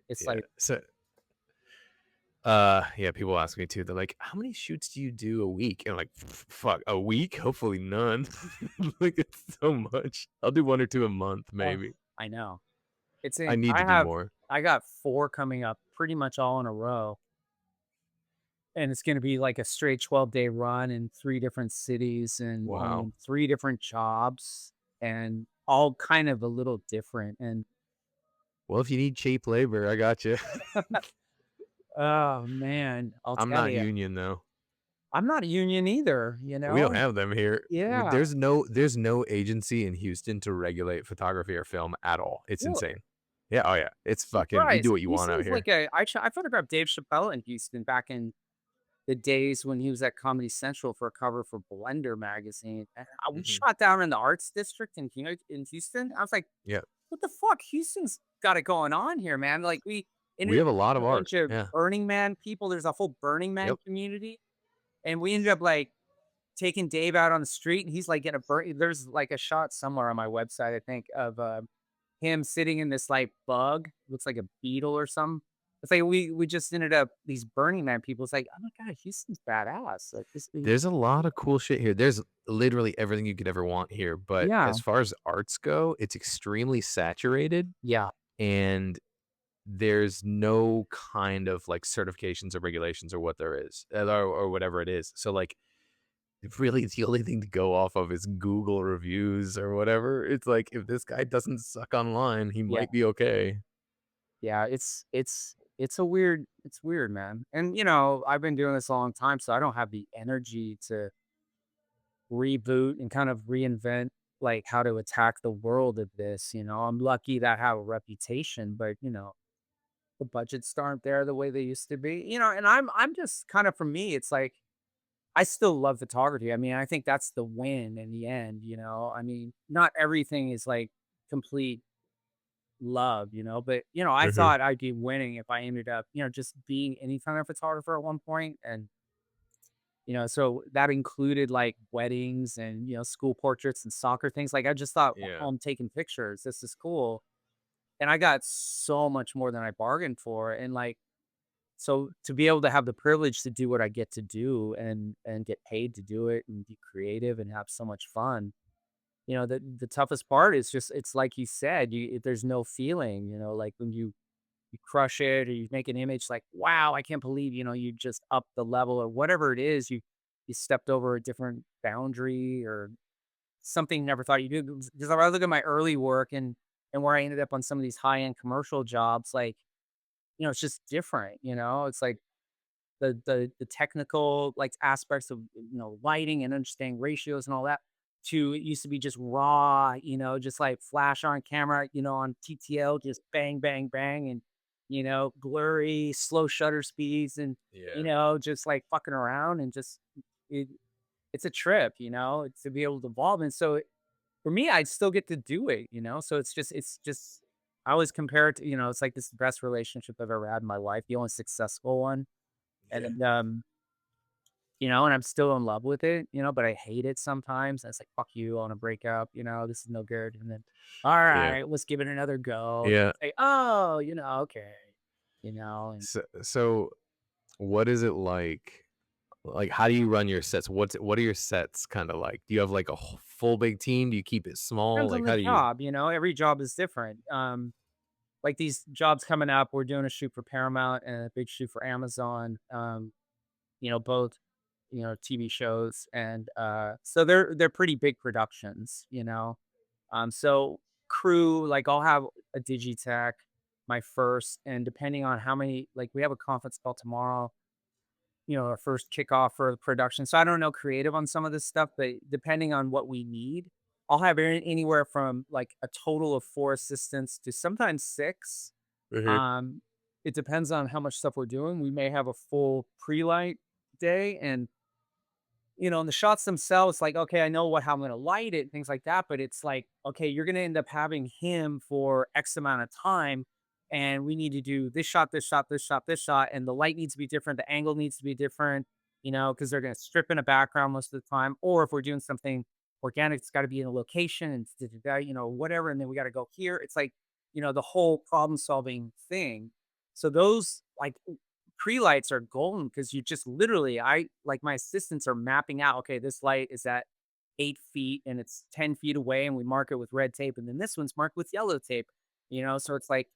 It's yeah. like, So, yeah, people ask me too. They're like, "How many shoots do you do a week?" And I'm like, Fuck, a week? Hopefully none." Like, it's so much. I'll do 1 or 2 a month, oh, maybe. I know. I need to do more. I got 4 coming up pretty much all in a row. And it's gonna be like a straight 12-day run in 3 different cities and Wow. 3 different jobs and all kind of a little different, and Well, if you need cheap labor, I got you. oh, man, I'll I'm tell not you. union, though. I'm not a union either, We don't have them here. Yeah. There's no agency in Houston to regulate photography or film at all. It's Really? insane. Yeah, oh yeah. It's fucking you do Surprised. what you want out Houston's here. like a I photographed Dave Chappelle in Houston back in the days when he was at Comedy Central for a cover for Blender magazine, and, we Mhm. shot down in the arts district in Houston. I was like, Yeah. "What the fuck? Houston's got it going on here, man." Like, we We ended have up a lot meeting of a art. bunch of Yeah. Burning Man people. There's a whole Burning Man Yep. community, and we ended up, like, taking Dave out on the street, and he's, like, in a burn there's, like, a shot somewhere on my website, I think, of, him sitting in this, like, bug, looks like a beetle or something. It's like we just ended up these Burning Man people, it's like, "Oh my god, Houston's badass." Like, this There's a lot of cool shit here. There's literally everything you could ever want here, but Yeah. as far as arts go, it's extremely saturated Yeah. and there's no kind of like certifications or regulations or what there is or whatever it is. So like really, the only thing to go off of is Google reviews or whatever. It's like, if this guy doesn't suck online, he Yeah. might be okay. Yeah, it's weird, man. And, I've been doing this a long time, so I don't have the energy to reboot and kind of reinvent, like, how to attack the world of this, I'm lucky that I have a reputation, but, the budgets aren't there the way they used to be, and I'm just kind of for me, it's like, I still love photography. I mean, I think that's the win in the end, I mean, not everything is, like, complete love, but, I Mhm. thought I'd be winning if I ended up, just being any kind of photographer at one point, and, so that included, like, weddings and, school portraits and soccer things, like, I just thought, Yeah. "Oh, I'm taking pictures, this is cool," and I got so much more than I bargained for, and, like, so to be able to have the privilege to do what I get to do and get paid to do it and be creative and have so much fun, the toughest part is just it's like you said, there's no feeling, like when you crush it or you make an image like, wow, I can't believe, you just up the level or whatever it is, you stepped over a different boundary or something you never thought you did. Because I look at my early work and where I ended up on some of these high end commercial jobs, like, it's just different, it's like the technical, like, aspects of, lighting and understanding ratios and all that, to it used to be just raw, just, like, flash on camera, on TTL, just bang, bang, bang, and, blurry, slow shutter speeds and, Yeah. just, like, fucking around and just it it's a trip, to be able to evolve, and so, for me, I still get to do it, so it's just I always compare it to, it's like this best relationship I've ever had in my life, the only successful one, Yeah. and, and I'm still in love with it, but I hate it sometimes. And it's like, fuck you, I want to break up, this is no good. And then, all Yeah. right, let's give it another go. And Yeah. say, oh, okay, and So what is it like? Like, how do you run your sets? What are your sets kinda like? Do you have, like, a full big team? Do you keep it small? depends on Like, the how do you job, every job is different. Like these jobs coming up, we're doing a shoot for Paramount and a big shoot for Amazon. both, TV shows, and so they're pretty big productions. So crew, like I'll have a Digitech, my first, and depending on how many, like we have a conference call tomorrow, our first kickoff for the production. So I don't know creative on some of this stuff, but depending on what we need, I'll have anywhere from like a total of 4 assistants to sometimes 6. Mhm. Um, it depends on how much stuff we're doing. We may have a full pre-light day, and in the shots themselves, like, okay, I know how I'm gonna light it, things like that, but it's like, okay, you're gonna end up having him for X amount of time, and we need to do this shot, this shot, this shot, this shot, and the light needs to be different, the angle needs to be different, because they're gonna strip in a background most of the time, or if we're doing something organic, it's got to be in a location and whatever, and then we got to go here. It's like, the whole problem solving thing. So those like pre-lights are golden because you just literally I like my assistants are mapping out, okay, this light is at 8 feet and it's 10 feet away and we mark it with red tape. And then this one's marked with yellow tape. So it's like,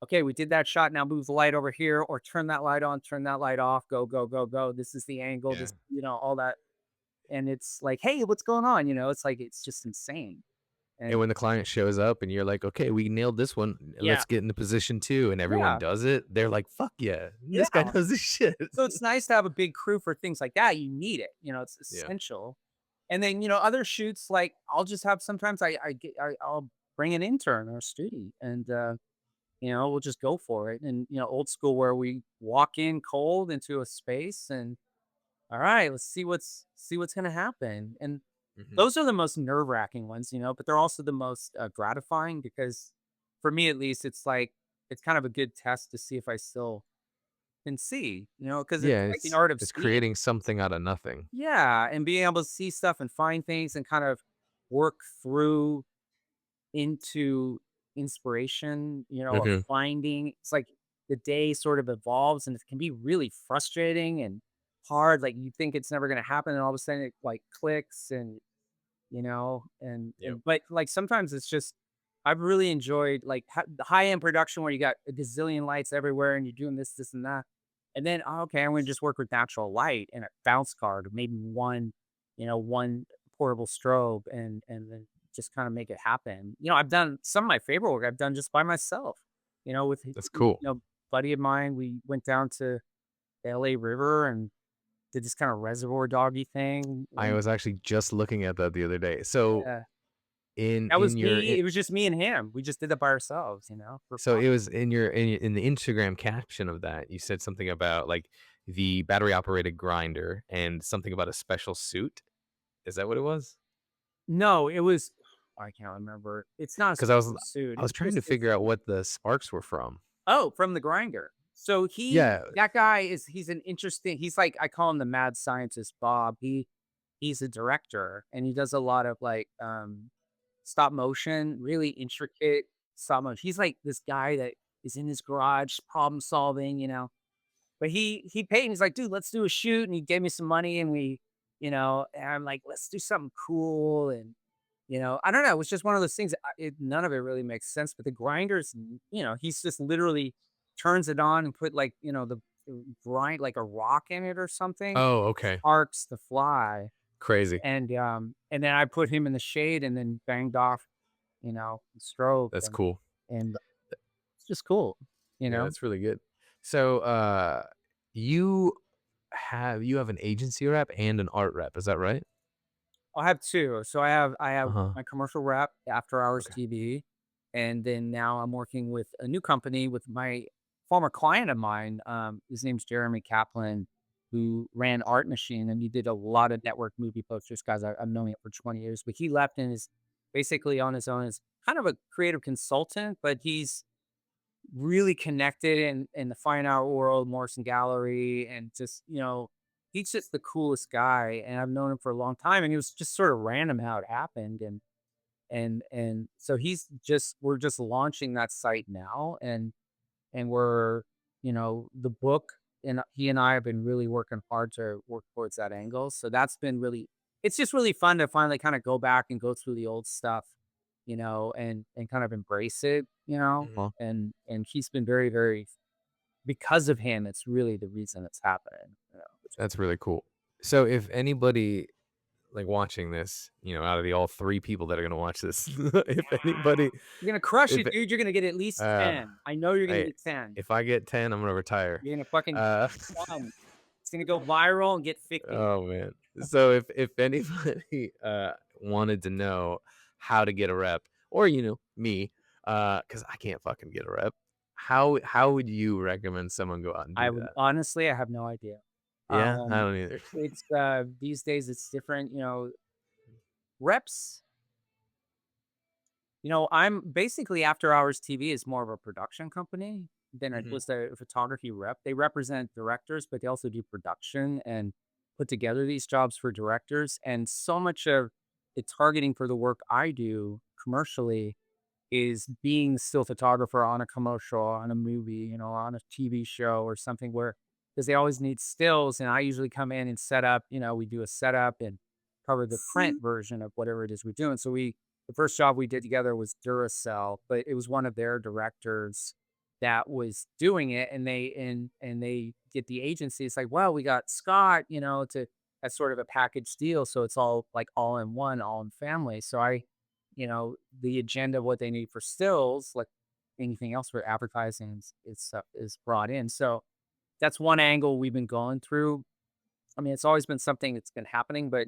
okay, we did that shot. Now move the light over here or turn that light on, turn that light off, go, go, go, go. This is the angle, Yeah. all that. And it's like, hey, what's going on? It's like, it's just insane. And And when the client shows up and you're like, "Okay, we nailed this one. yeah, Let's get into position 2," and everyone yeah, does it, they're like, "Fuck yeah. This guy yeah. knows his shit." So it's nice to have a big crew for things like that. You need it. It's Yeah. essential. And then, other shoots, like I'll just have sometimes I'll bring an intern or a student and we'll just go for it. And old school where we walk in cold into a space and all right, let's see what's gonna happen. And Mhm. those are the most nerve-wracking ones, but they're also the most gratifying because for me at least, it's like it's kind of a good test to see if I still can see, because it's Yeah, like the art of it's seeing. creating something out of nothing. Yeah, and being able to see stuff and find things and kind of work through into inspiration, Mhm. finding it's like the day sort of evolves and it can be really frustrating and hard. Like you think it's never gonna happen, and all of a sudden it like clicks and Yep. but like sometimes it's just I've really enjoyed like the high end production where you got a gazillion lights everywhere and you're doing this and that, and then oh, okay, I'm gonna just work with natural light and a bounce card, or maybe one portable strobe, and then just kind of make it happen. I've done some of my favorite work I've done just by myself. With That's cool. buddy of mine, we went down to the LA River and did this kind of reservoir doggy thing. I And was actually just looking at that the other day. So yeah, in that was in your me. It was just me and him. We just did that by ourselves, for so fun. it was in the Instagram caption of that, you said something about, like, the battery operated grinder and something about a special suit. Is that what it was? No, it was I can't remember. It's not a 'Cause special suit. I was It's trying just to it's figure out what the sparks were from. oh, from the grinder. So Yeah. that guy he's an interesting he's like I call him the mad scientist Bob. He's a director and he does a lot of like stop motion, really intricate stop motion. He's like this guy that is in his garage problem solving. But he paid and he's like, "Dude, let's do a shoot," and he gave me some money and and I'm like, "Let's do something cool," and I don't know, it was just one of those things, none of it really makes sense, but the grinders, he's just literally turns it on and put, like, grind like a rock in it or something, Oh, okay. sparks to fly, Crazy. and then I put him in the shade and then banged off, the strobe, That's and cool. and it's just cool, you Yeah, know? that's really good. So, you you have an agency rep and an art rep, is that right? I have 2. So I have Uh-huh. my commercial rep, After Hours Okay. TV, and then now I'm working with a new company with my former client of mine. His name's Jeremy Kaplan, who ran Art Machine, and he did a lot of network movie posters. Guys, I've known him for 20 years, but he left and is basically on his own as kind of a creative consultant, but he's really connected in the fine art world, Morrison Gallery, and just, he's just the coolest guy, and I've known him for a long time, and it was just sort of random how it happened, and so we're just launching that site now, and the book, and he and I have been really working hard to work towards that angle. So that's been really, it's just really fun to finally kind of go back and go through the old stuff, and kind of embrace it, Mhm. and he's been very, very because of him, it's really the reason it's happening. That's really cool. So if anybody like watching this, out of the all 3 people that are gonna watch this, if anybody You're gonna crush if it, it dude. You're gonna get at least uh, 10. I know you're gonna I get 10. if I get 10, I'm gonna retire. You're gonna fucking Uh, it's gonna go viral and get 50. oh, man. So if anybody, wanted to know how to get a rep or, me, because I can't fucking get a rep, how would you recommend someone go out and I do would that? honestly, I have no idea. Yeah? I Um, don't either. it's, these days it's different, reps. I'm basically After Hours TV is more of a production company than it Mhm. was a photography rep. They represent directors, but they also do production and put together these jobs for directors. And so much of the targeting for the work I do commercially is being still photographer on a commercial, on a movie, on a TV show or something where because they always need stills. And I usually come in and set up, we do a setup and cover the print version of whatever it is we're doing. So the first job we did together was Duracell, but it was one of their directors that was doing it. And they get the agency. It's like, well, we got Scott, to as sort of a package deal. So it's all like all in one, all in family. So the agenda of what they need for stills, like anything else for advertising is brought in. So that's one angle we've been going through. I mean, it's always been something that's been happening, but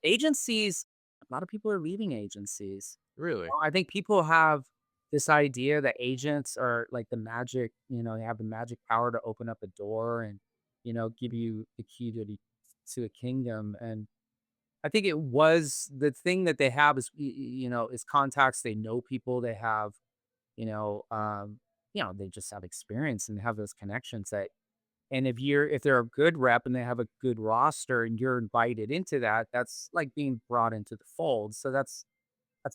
agencies, a lot of people are leaving agencies. Really? I think people have this idea that agents are like the magic, they have the magic power to open up a door and, give you the key to a kingdom. And I think it was the thing that they have is, is contacts. They know people. They have, you know, um, they just have experience and have those connections and if they're a good rep and they have a good roster and you're invited into that, that's like being brought into the fold. So that's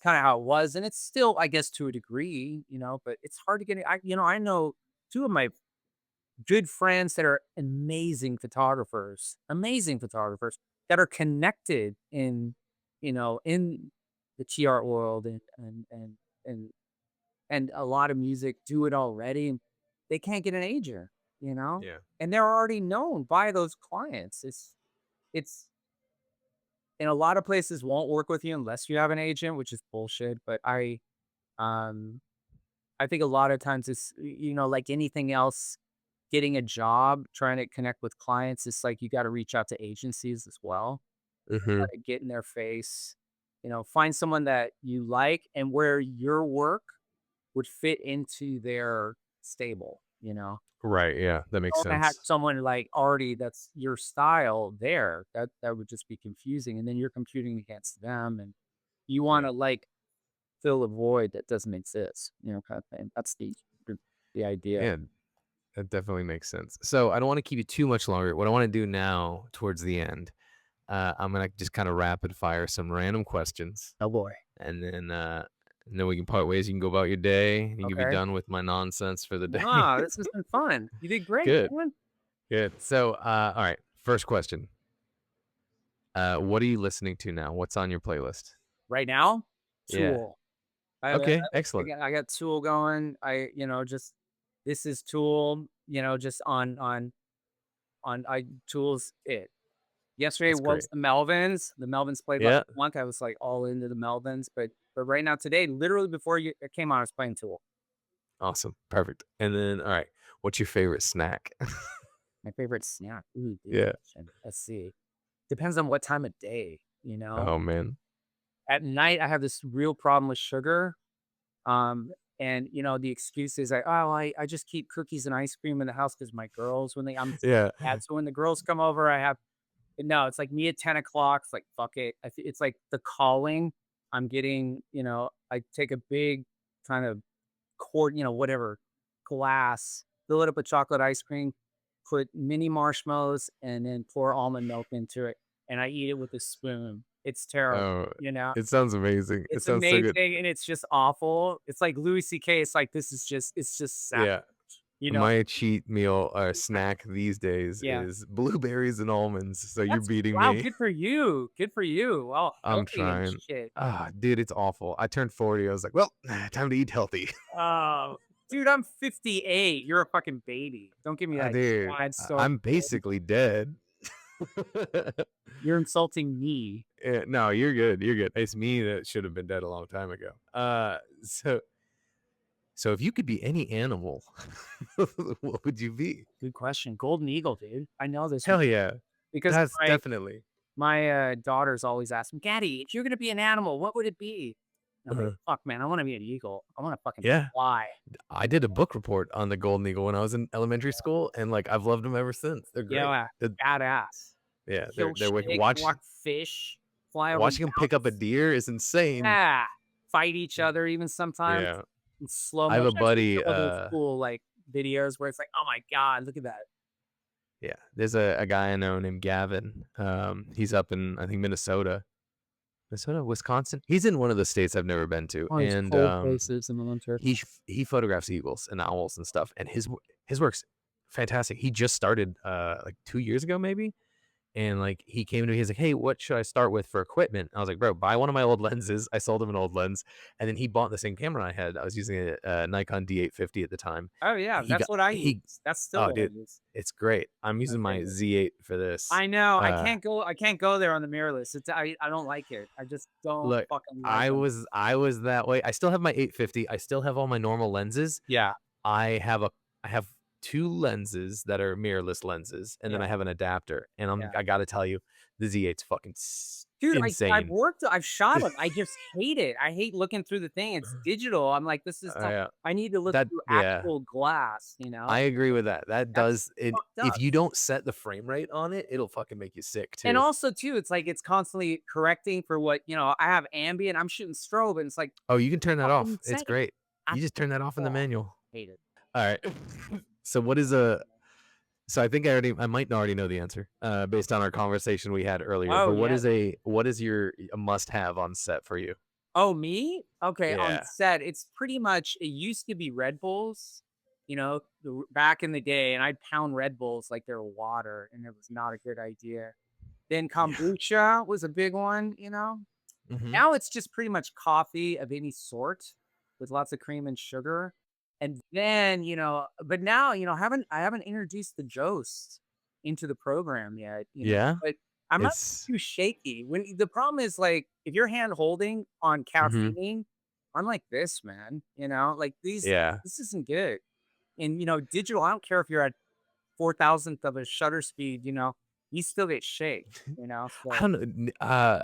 kind of how it was. And it's still, I guess, to a degree, but it's hard to get it. I know two of my good friends that are amazing photographers that are connected in the TR world and and a lot of music do it already. And they can't get an agent, you know, Yeah. and they're already known by those clients. It's and a lot of places won't work with you unless you have an agent, which is bullshit. But um I think a lot of times it's like anything else, getting a job, trying to connect with clients, it's like you got to reach out to agencies as well. Mhm. Get in their face, find someone that you like and where your work would fit into their stable, Right, yeah, that makes don't wanna have sense. someone, like, already that's your style there, that would just be confusing, and then you're competing against them, and you Yeah. wanna, like, fill a void that doesn't exist, kind of thing. That's the idea. Yeah, that definitely makes sense. So, I don't wanna keep you too much longer. What I wanna do now towards the end, I'm gonna just kinda rapid fire some random questions, Oh, boy. and then we can part ways. You can go about your day, you can be Okay. done with my nonsense for the day. Nah, this has been fun. You did great, Good, man. good. So, alright, first question. What are you listening to now? What's on your playlist? Right now, Yeah. Tool. I I Okay, I excellent. got I got Tool going. Just this is Tool, just Tool's it. Yesterday That's was great. the Melvins. The Melvins played last Yeah, month. I was, like, all into the Melvins, but right now today, literally before it came on, I was playing Tool. awesome, perfect. And then, alright, what's your favorite snack? My favorite snack. Ooh, good Yeah. question. Let's see. Depends on what time of day, Oh, man. At night, I have this real problem with sugar. Um, and the excuse is like, "Oh, I just keep cookies and ice cream in the house because my girls when I'm a single Yeah. dad, so when the girls come over, I have." No, it's like me at 10 o'clock. It's like, fuck it. It's like the calling. I'm getting, I take a big kind of quart, whatever glass, fill it up with chocolate ice cream, put mini marshmallows, and then pour almond milk into it. And I eat it with a spoon. It's terrible, Oh, you know? it sounds amazing. It It's sounds so amazing good. and it's just awful. It's like Louis CK. It's like, it's just sad, Yeah. you know? My cheat meal or snack these days Yeah. is blueberries and almonds, so you're That's beating wow. me. Good for you. Good for you. Well, I'm healthy and trying. shit. Dude, it's awful. I turned 40, I was like, "Well, time to eat healthy." Oh, dude, I'm 58. You're a fucking baby. Don't give me that Dude, sad story. I'm basically dead. You're insulting me. No, you're good. You're good. It's me that should have been dead a long time ago. So if you could be any animal, what would you be? Good question. Golden eagle, dude. I know this one Hell yeah. because That's my definitely. daughters always ask me, "Daddy, if you're gonna be an animal, what would it be?" And I'm like, Uh-huh. "Fuck, man, I wanna be an eagle. I wanna fucking Yeah. fly." I did a book report on the golden eagle when I was in elementary school, and like I've loved them ever since. They're great. Yeah, badass. Yeah, Kill they're wicked. snakes, walk fish, fly over Watching them pick up a mountains. deer is insane. Yeah. Fight each other even sometimes Yeah. in slow I have a motion. I've seen buddy, some of those cool, like, videos where it's like, "Oh my god, look at that." yeah, there's a guy I know named Gavin. He's up in, I think, Minnesota, Wisconsin. He's in one of the states I've never been to, All these and cold places in the winter. he photographs eagles and owls and stuff, and his work's fantastic. He just started like 2 years ago, maybe. And, like, he came to me, he's like, "Hey, what should I start with for equipment?" I was like, "Bro, buy one of my old lenses." I sold him an old lens, and then he bought the same camera I had. I was using a Nikon D850 at the time, Oh, yeah, and that's what I he use. That's still oh, what I dude, use. it's great. I'm My using my favorite. Z8 for this. I know, Uh, I can't go there on the mirrorless. I don't like it. I just don't look, fucking like I them. was I was that way. I still have my 850. I still have all my normal lenses. Yeah, I have a I have 2 lenses that are mirrorless lenses, and then yeah, I have an adapter, and yeah. I gotta tell you, the Z8's fucking Dude, insane. I've shot them. I just hate it. I hate looking through the thing. It's digital. I'm like, "This is not." Yeah. I need to look That through yeah, actual glass, you know? I agree with that. That That's does it. fucked If up. you don't set the frame rate on it, it'll fucking make you sick And too. also too, it's like it's constantly correcting for what I have ambient, I'm shooting strobe, and it's like, Oh, you can turn that fucking off. It's insane. great. I You just turn that off in the oh, manual. hate it. All right. So what is a so I think I might already know the answer, based on our conversation we had earlier, Oh, but yeah. what is your a must-have on set for you? Oh, me? Okay, on Yeah. set, it's pretty much it used to be Red Bulls, back in the day, and I'd pound Red Bulls like they're water, and it was not a good idea. Then Yeah. kombucha was a big one. Mhm. Now it's just pretty much coffee of any sort with lots of cream and sugar. And then, but now, I haven't introduced the Jost into the program yet, Yeah? but I'm not It's too shaky. When the problem is like if you're hand holding on Mhm. caffeine, I'm like this, man, like Yeah. this isn't good. And digital, I don't care if you're at 4,000th of a shutter speed, you still get shake. I So don't know,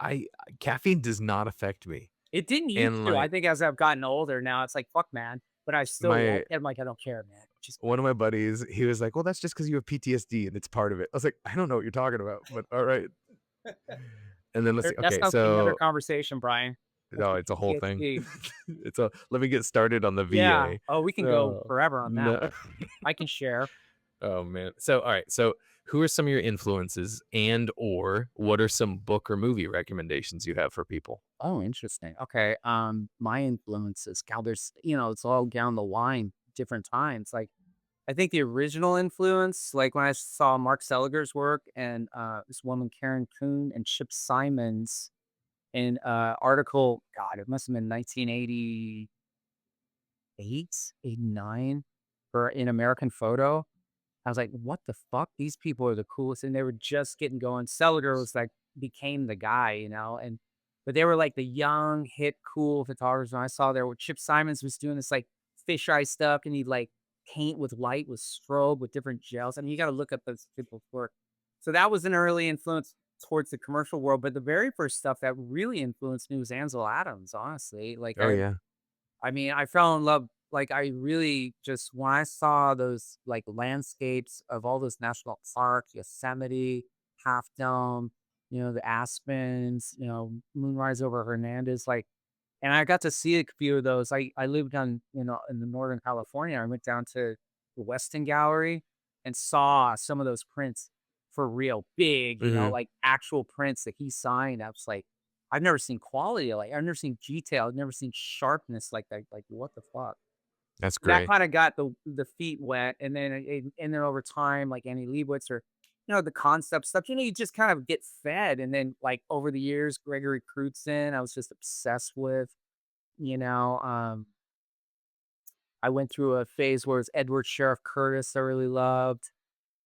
I caffeine does not affect me, it didn't used and, to. I like, think as I've gotten older now, it's like, fuck, man. But I still like my it. I'm like, I don't care, man. Just one of my buddies, he was like, "Well, that's just because you have PTSD and it's part of it." I was like, "I don't know what you're talking about, but alright." And then let's see, that okay, sounds like another so conversation, Brian. What's no, your it's a whole thing. PTSD? It's a let me get started on the Yeah. VA. Oh, we can go So, forever on that no. one. I can share. Oh, man. So, alright, so who are some of your influences and or what are some book or movie recommendations you have for people? Oh, interesting. Okay. My influences. God, it's all down the line, different times. Like, I think the original influence, like when I saw Mark Seliger's work and this woman, Karen Kuhn and Chip Simons in article, God, it must have been 1988, 89 for in American Photo. I was like, "What the fuck? These people are the coolest," and they were just getting going. Seliger was like became the guy, and but they were like the young, hit, cool photographers. And I saw there where Chip Simons was doing this like fisheye stuff, and he'd like paint with light with strobe with different gels. I mean, you got to look up those people's work. So that was an early influence towards the commercial world. But the very first stuff that really influenced me was Ansel Adams. Honestly, like Oh, yeah. I mean, I fell in love like, I really just when I saw those, like, landscapes of all those national parks, Yosemite, Half Dome, the Aspens, Moonrise over Hernandez, like and I got to see a few of those. I lived in the Northern California. I went down to the Weston Gallery and saw some of those prints for real, big, Mhm. like actual prints that he signed. I was like, I've never seen quality like I've never seen detail. I've never seen sharpness like that. Like, what the fuck? That's That great. kinda got the feet wet, and then over time, like Annie Leibovitz or the concept stuff, you just kind of get fed, and then, like, over the years, Gregory Crutzen, I was just obsessed with, you know, I went through a phase where it's Edward Sheriff Curtis I really loved,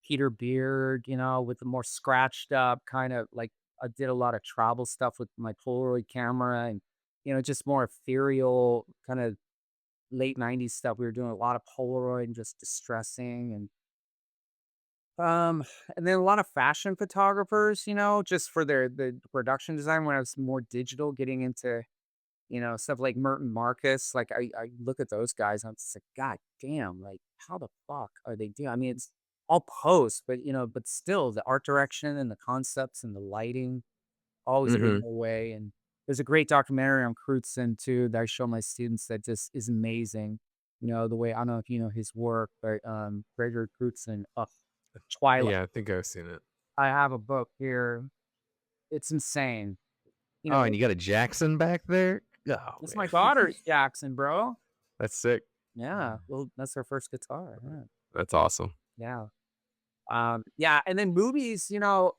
Peter Beard, with the more scratched up kind of like I did a lot of travel stuff with my Polaroid camera and, just more ethereal kind of late 90s stuff. We were doing a lot of Polaroid and just distressing um, and then a lot of fashion photographers, just for the production design when I was more digital, getting into, stuff like Merton Marcus. Like I look at those guys and I'm just like, God damn, like how the fuck are they doing? I mean, it's all post, but but still the art direction and the concepts and the lighting always blew me Mhm. away. And there's a great documentary on Crutzen too that I show my students that just is amazing. The way I don't know if you know his work, but Gregory Crutzen, Twilight. Yeah, I think I've seen it. I have a book here. It's insane. You Oh, and know, you got a Jackson back there? Oh, it's my man. daughter's Jackson, bro. That's sick. Yeah. Well, that's her first guitar. Yeah. That's awesome. Yeah. Yeah. And then movies, oh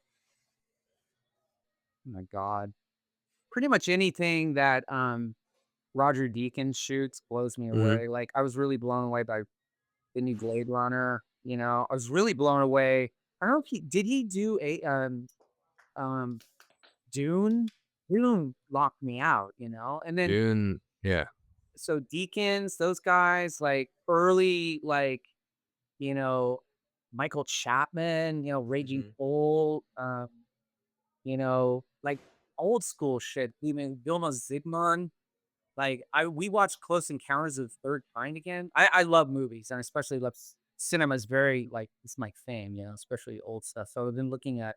my God. Pretty much anything that Roger Deakins shoots blows me Mhm. away. Like I was really blown away by the new Blade Runner. I was really blown away. I don't know if he do a um Dune? Dune locked me out, And then Dune, yeah. so Deakins, those guys, like early, like, you know, Michael Chapman, Raging Mhm. Bull, like old school shit. Even Vilma Zsigmond. Like we watched Close Encounters of the Third Kind again. I love movies and I especially love cinema is very like it's my fame, especially old stuff. So I've been looking at,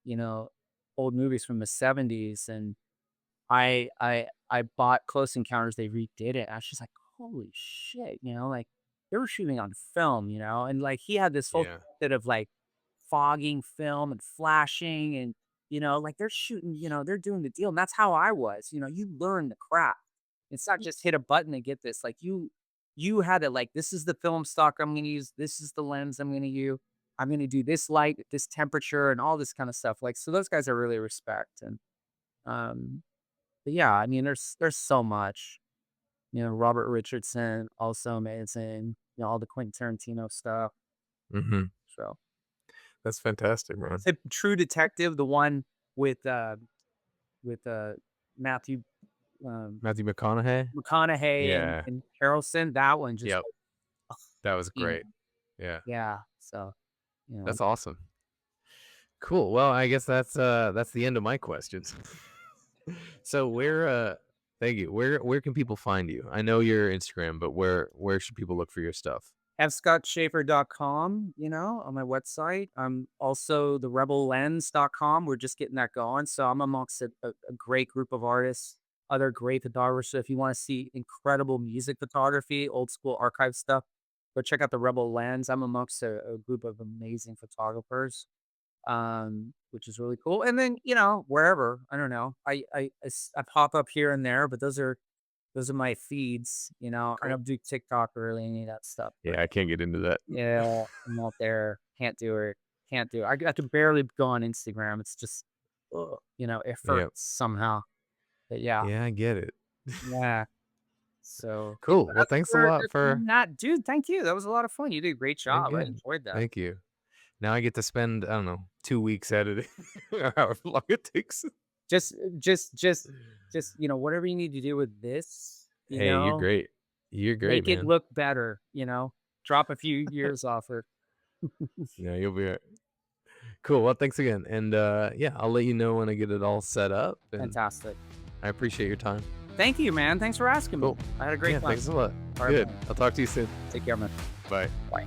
you know, old movies from the 70s and I bought Close Encounters, they redid it. I was just like, "Holy shit," like, they were shooting on film, and, like, he had this whole Yeah. method of, like, fogging film and flashing and, like, they're shooting, they're doing the deal, and that's how I was, you learn the craft. It's not just hit a button and get this, like, you had to, like, "This is the film stock I'm gonna use, this is the lens I'm gonna use, I'm gonna do this light, this temperature," and all this kinda stuff, like, so those guys I really respect, and, um but yeah, I mean, there's so much. Robert Richardson, also amazing. All the Quentin Tarantino stuff. Mhm. So, That's fantastic, man. True Detective, the one with uh with Matthew um, Matthew McConaughey? McConaughey and, Yeah. Harrelson, that one just Yep. That was you know, great. Yeah. yeah. So, you know, That's awesome. Cool. Well, I guess that's the end of my questions. So thank you. Where can people find you? I know your Instagram, but where should people look for your stuff? fscottschafer.com, on my website. I'm also the rebellens.com. We're just getting that going. So I'm amongst a great group of artists, other great photographers. So if you want to see incredible music photography, old school archive stuff, go check out the Rebel Lens. I'm amongst a group of amazing photographers, which is really cool. And then, wherever, I don't know, I pop up here and there, but those are my feeds, I Cool. don't do TikTok or really any of that stuff, but Yeah, I can't get into that. yeah, I'm not there. Can't do it. Can't do it. I can barely go on Instagram. It's just, ugh, it hurts Yeah. somehow. But yeah, Yeah, I get it. yeah. So Cool. Well, thanks a lot that's more for than that, dude. Thank you. That was a lot of fun. You did a great job. I again. enjoyed that. Thank you. Now I get to spend, I don't know, 2 weeks editing or however long it takes. Just, just, just, just, whatever you need to do with this, Hey, you're great. You're great, make it man. look better. Drop a few years off her. Yeah, you'll be cool. Well, thanks again. And yeah, I'll let you know when I get it all set up. And Fantastic. I appreciate your time. Thank you, man. Thanks for asking me. Cool. I had a Yeah, great time. thanks a lot. All right, Good. man. I'll talk to you soon. Take care, man. Bye. Bye.